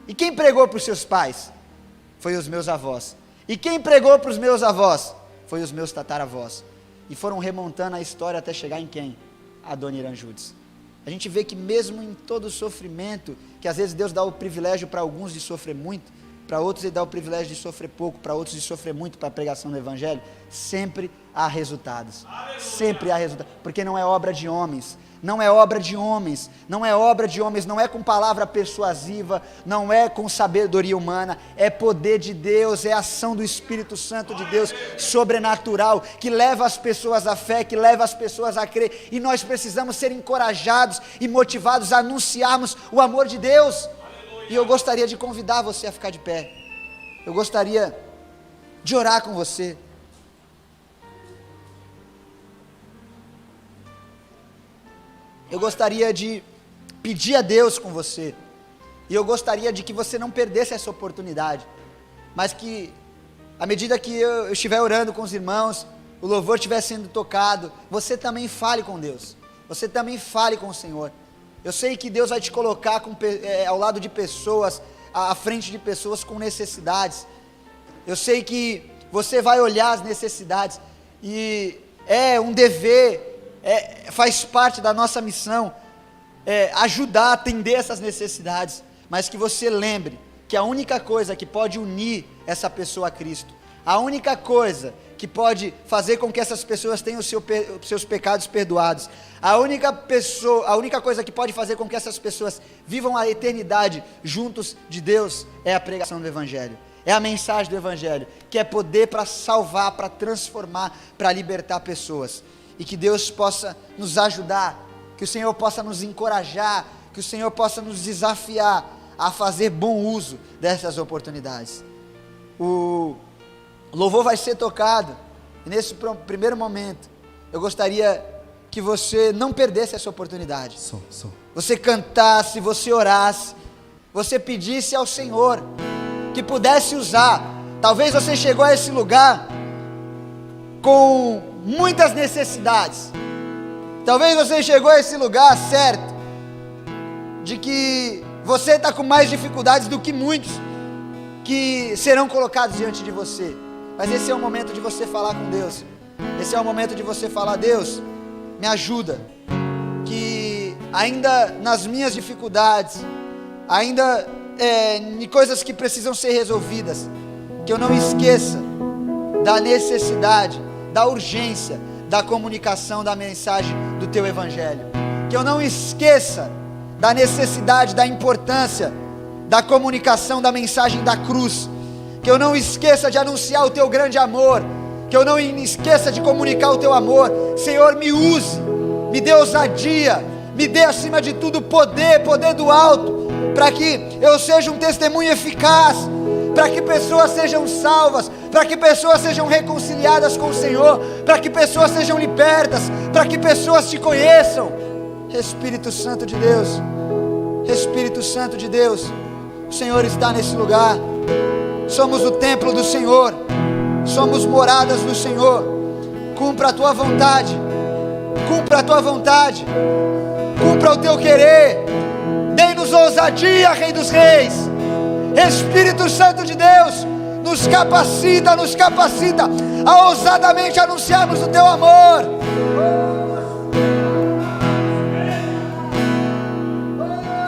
E quem pregou para os seus pais? Foi os meus avós. E quem pregou para os meus avós? Foi os meus tataravós. E foram remontando a história até chegar em quem? Adoniran Judith. A gente vê que mesmo em todo o sofrimento, que às vezes Deus dá o privilégio para alguns de sofrer muito, para outros Ele dá o privilégio de sofrer pouco, para outros de sofrer muito para a pregação do Evangelho, sempre há resultados. Aleluia. Sempre há resultados, porque não é obra de homens, não é obra de homens, não é obra de homens, não é com palavra persuasiva, não é com sabedoria humana, é poder de Deus, é ação do Espírito Santo de Deus, sobrenatural, que leva as pessoas à fé, que leva as pessoas a crer, e nós precisamos ser encorajados e motivados a anunciarmos o amor de Deus. E eu gostaria de convidar você a ficar de pé, eu gostaria de orar com você. Eu gostaria de pedir a Deus com você, e eu gostaria de que você não perdesse essa oportunidade, mas que, à medida que eu estiver orando com os irmãos, o louvor estiver sendo tocado, você também fale com Deus, você também fale com o Senhor. Eu sei que Deus vai te colocar ao lado de pessoas, à frente de pessoas com necessidades. Eu sei que você vai olhar as necessidades, e é um dever, faz parte da nossa missão, ajudar a atender essas necessidades, mas que você lembre que a única coisa que pode unir essa pessoa a Cristo, a única coisa que pode fazer com que essas pessoas tenham os seus pecados perdoados, a única coisa que pode fazer com que essas pessoas vivam a eternidade juntos de Deus, é a pregação do Evangelho, é a mensagem do Evangelho, que é poder para salvar, para transformar, para libertar pessoas. E que Deus possa nos ajudar, que o Senhor possa nos encorajar, que o Senhor possa nos desafiar a fazer bom uso dessas oportunidades. O louvor vai ser tocado, e nesse primeiro momento, eu gostaria que você não perdesse essa oportunidade. Você cantasse, você orasse, você pedisse ao Senhor que pudesse usar. Talvez você chegou a esse lugar com muitas necessidades, talvez você chegou a esse lugar certo, de que você está com mais dificuldades do que muitos que serão colocados diante de você, mas esse é o momento de você falar com Deus, esse é o momento de você falar: Deus, me ajuda, que ainda nas minhas dificuldades, ainda em coisas que precisam ser resolvidas, que eu não esqueça da necessidade, da urgência, da comunicação da mensagem do Teu Evangelho, que eu não esqueça da necessidade, da importância da comunicação da mensagem da cruz, que eu não esqueça de anunciar o Teu grande amor, que eu não esqueça de comunicar o Teu amor. Senhor, me use, me dê ousadia, me dê acima de tudo poder do alto, para que eu seja um testemunho eficaz, para que pessoas sejam salvas, para que pessoas sejam reconciliadas com o Senhor, para que pessoas sejam libertas, para que pessoas te conheçam. Espírito Santo de Deus, Espírito Santo de Deus, o Senhor está nesse lugar. Somos o templo do Senhor, somos moradas do Senhor. Cumpra a Tua vontade, cumpra a Tua vontade, cumpra o Teu querer. Dê-nos ousadia, Rei dos Reis. Espírito Santo de Deus, nos capacita a ousadamente anunciarmos o Teu amor. Eu vou parar,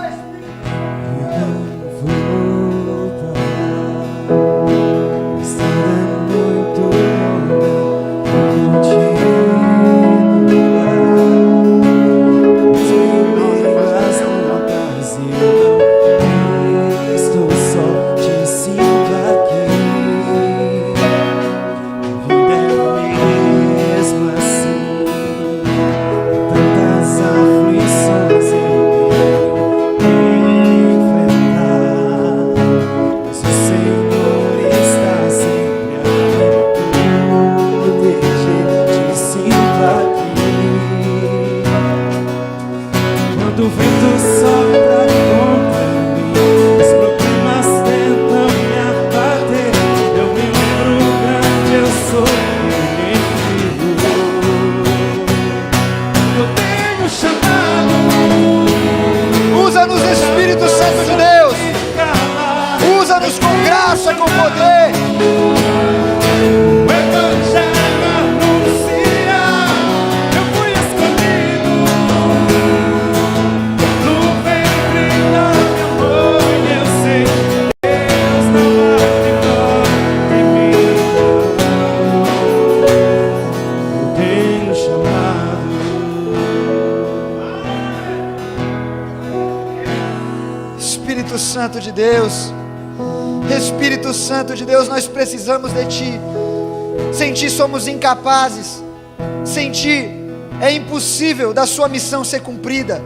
abençoados com graça, com poder. O Evangelho anuncia, eu fui escolhido no ventre da minha mãe. Eu sei que Deus não abdicou de mim. Eu tenho chamado. Espírito Santo de Deus, Espírito Santo de Deus, nós precisamos de Ti. Sem Ti somos incapazes. Sem Ti é impossível da Sua missão ser cumprida.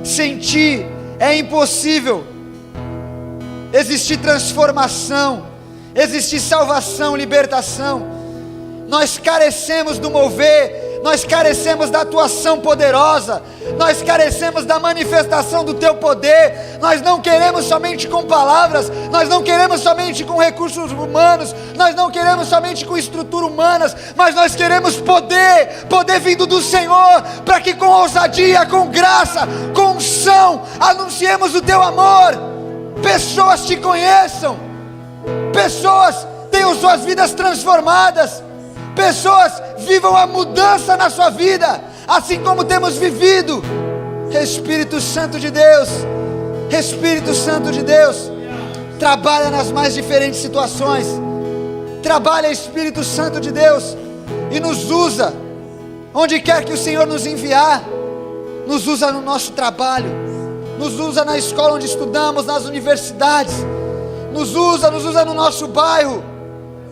Sem Ti é impossível existir transformação, existir salvação, libertação. Nós carecemos do mover, nós carecemos da atuação poderosa, nós carecemos da manifestação do Teu poder. Nós não queremos somente com palavras, nós não queremos somente com recursos humanos, nós não queremos somente com estrutura humanas, mas nós queremos poder vindo do Senhor, para que com ousadia, com graça, com unção, anunciemos o Teu amor. Pessoas Te conheçam, pessoas tenham suas vidas transformadas, pessoas vivam a mudança na sua vida, assim como temos vivido. Espírito Santo de Deus, Espírito Santo de Deus, trabalha nas mais diferentes situações. Trabalha, Espírito Santo de Deus, e nos usa onde quer que o Senhor nos enviar. Nos usa no nosso trabalho, nos usa na escola onde estudamos, nas universidades, nos usa no nosso bairro.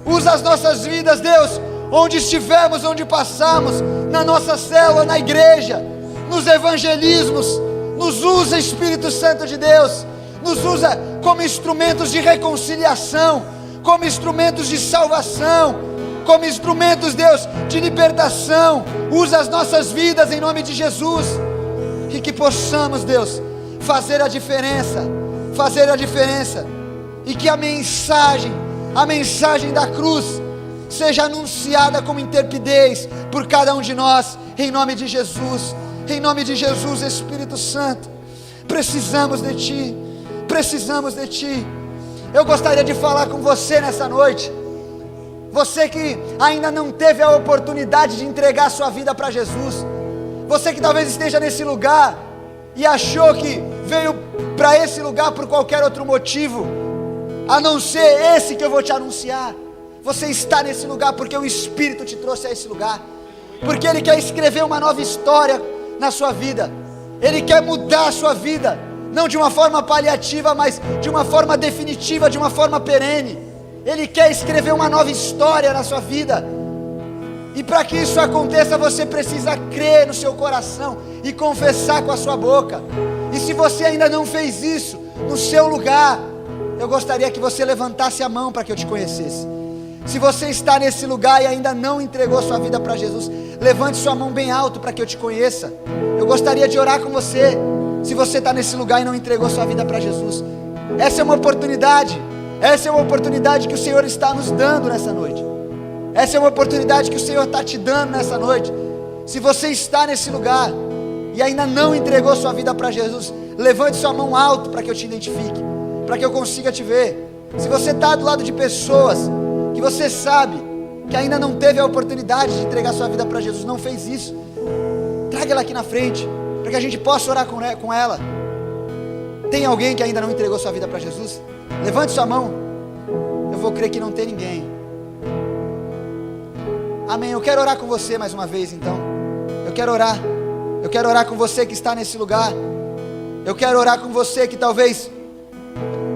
Usa as nossas vidas, Deus, onde estivermos, onde passamos, na nossa célula, na igreja, nos evangelismos. Nos usa, Espírito Santo de Deus, nos usa como instrumentos de reconciliação, como instrumentos de salvação, como instrumentos, Deus, de libertação. Usa as nossas vidas em nome de Jesus, e que possamos, Deus, fazer a diferença, e que a mensagem da cruz seja anunciada com intrepidez por cada um de nós, em nome de Jesus. Em nome de Jesus, Espírito Santo, precisamos de Ti, precisamos de Ti. Eu gostaria de falar com você nessa noite, você que ainda não teve a oportunidade de entregar a sua vida para Jesus, você que talvez esteja nesse lugar e achou que veio para esse lugar por qualquer outro motivo, a não ser esse que eu vou te anunciar. Você está nesse lugar porque o Espírito te trouxe a esse lugar, porque Ele quer escrever uma nova história na sua vida. Ele quer mudar a sua vida, não de uma forma paliativa, mas de uma forma definitiva, de uma forma perene. Ele quer escrever uma nova história na sua vida, e para que isso aconteça, você precisa crer no seu coração e confessar com a sua boca. E se você ainda não fez isso no seu lugar, eu gostaria que você levantasse a mão para que eu te conhecesse. Se você está nesse lugar e ainda não entregou sua vida para Jesus, levante sua mão bem alto para que eu te conheça. Eu gostaria de orar com você. Se você está nesse lugar e não entregou sua vida para Jesus, essa é uma oportunidade que o Senhor está nos dando nessa noite. Essa é uma oportunidade que o Senhor está te dando nessa noite. Se você está nesse lugar e ainda não entregou sua vida para Jesus, levante sua mão alto para que eu te identifique, para que eu consiga te ver. Se você está do lado de pessoas que você sabe que ainda não teve a oportunidade de entregar sua vida para Jesus, não fez isso, traga ela aqui na frente, para que a gente possa orar com ela. Tem alguém que ainda não entregou sua vida para Jesus? Levante sua mão. Eu vou crer que não tem ninguém. Amém. Eu quero orar com você mais uma vez, então. Eu quero orar com você que está nesse lugar. Eu quero orar com você que talvez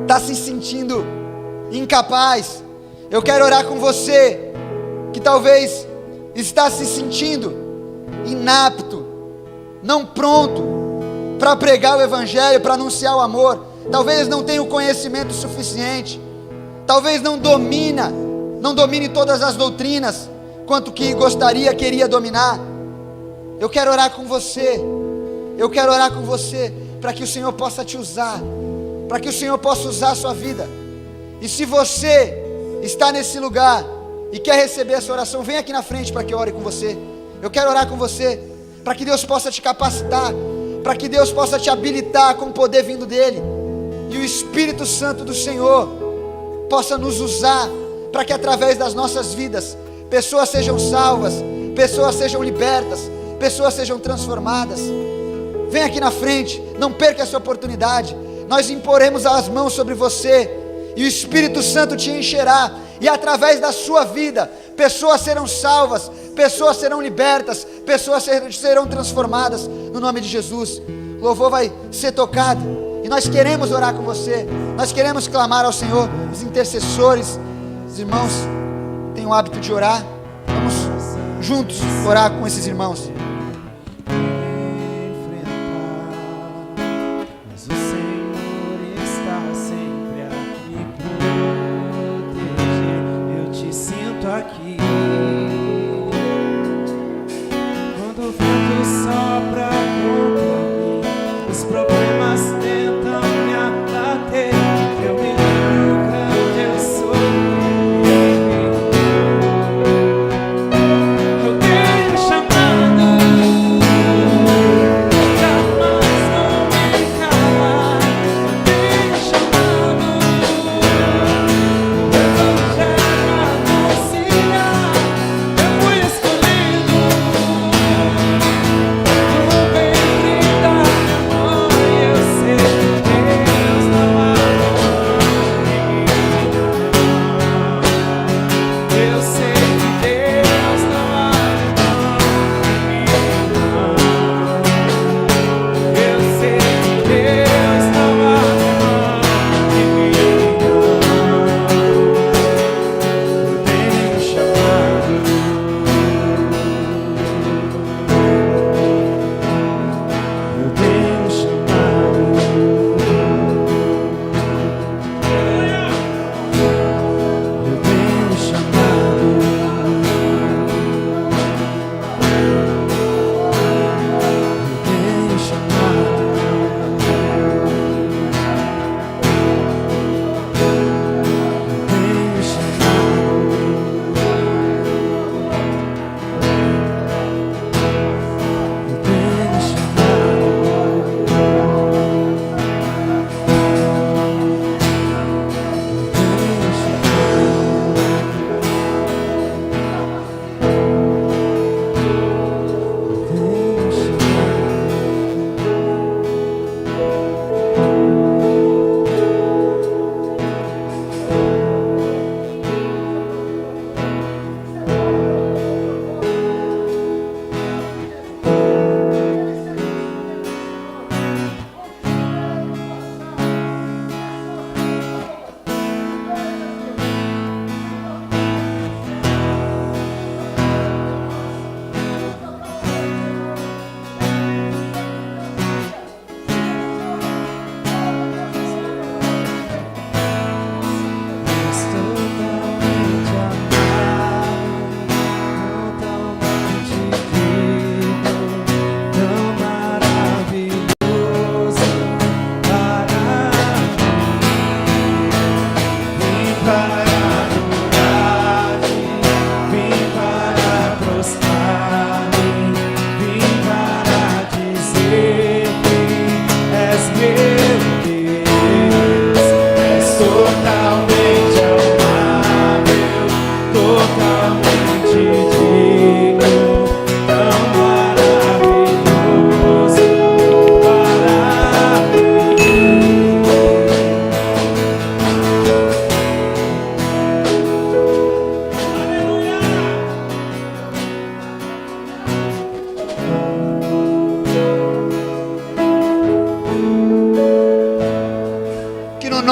está se sentindo incapaz. Eu quero orar com você que talvez está se sentindo inapto, não pronto para pregar o Evangelho, para anunciar o amor. Talvez não tenha o conhecimento suficiente, talvez não domine todas as doutrinas quanto que queria dominar. Eu quero orar com você, para que o Senhor possa te usar, para que o Senhor possa usar a sua vida. E se você está nesse lugar e quer receber essa oração, vem aqui na frente para que eu ore com você. Eu quero orar com você, para que Deus possa te capacitar, para que Deus possa te habilitar com o poder vindo dele, e o Espírito Santo do Senhor possa nos usar para que através das nossas vidas, pessoas sejam salvas, pessoas sejam libertas, pessoas sejam transformadas. Vem aqui na frente, não perca essa oportunidade. Nós imporemos as mãos sobre você e o Espírito Santo te encherá, e através da sua vida, pessoas serão salvas, pessoas serão libertas, pessoas serão transformadas, no nome de Jesus. O louvor vai ser tocado, e nós queremos orar com você, nós queremos clamar ao Senhor. Os intercessores, os irmãos têm o hábito de orar, vamos juntos orar com esses irmãos. Aqui, quando o vento sopra contra mim, os problemas tentam me abater, eu me lembro quando eu sou. Eu tenho chamado, jamais vou me calar. Eu tenho chamado,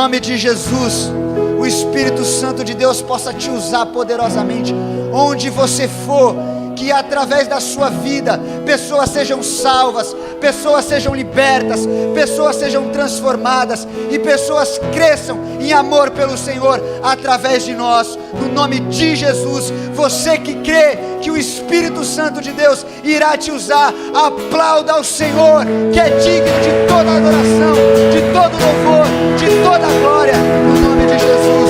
nome de Jesus, o Espírito Santo de Deus possa te usar poderosamente, onde você for, que através da sua vida, pessoas sejam salvas, pessoas sejam libertas, pessoas sejam transformadas, e pessoas cresçam em amor pelo Senhor, através de nós, no nome de Jesus. Você que crê que o Espírito Santo de Deus irá te usar, aplauda ao Senhor, que é digno de toda adoração, de todo louvor, de toda glória, no nome de Jesus.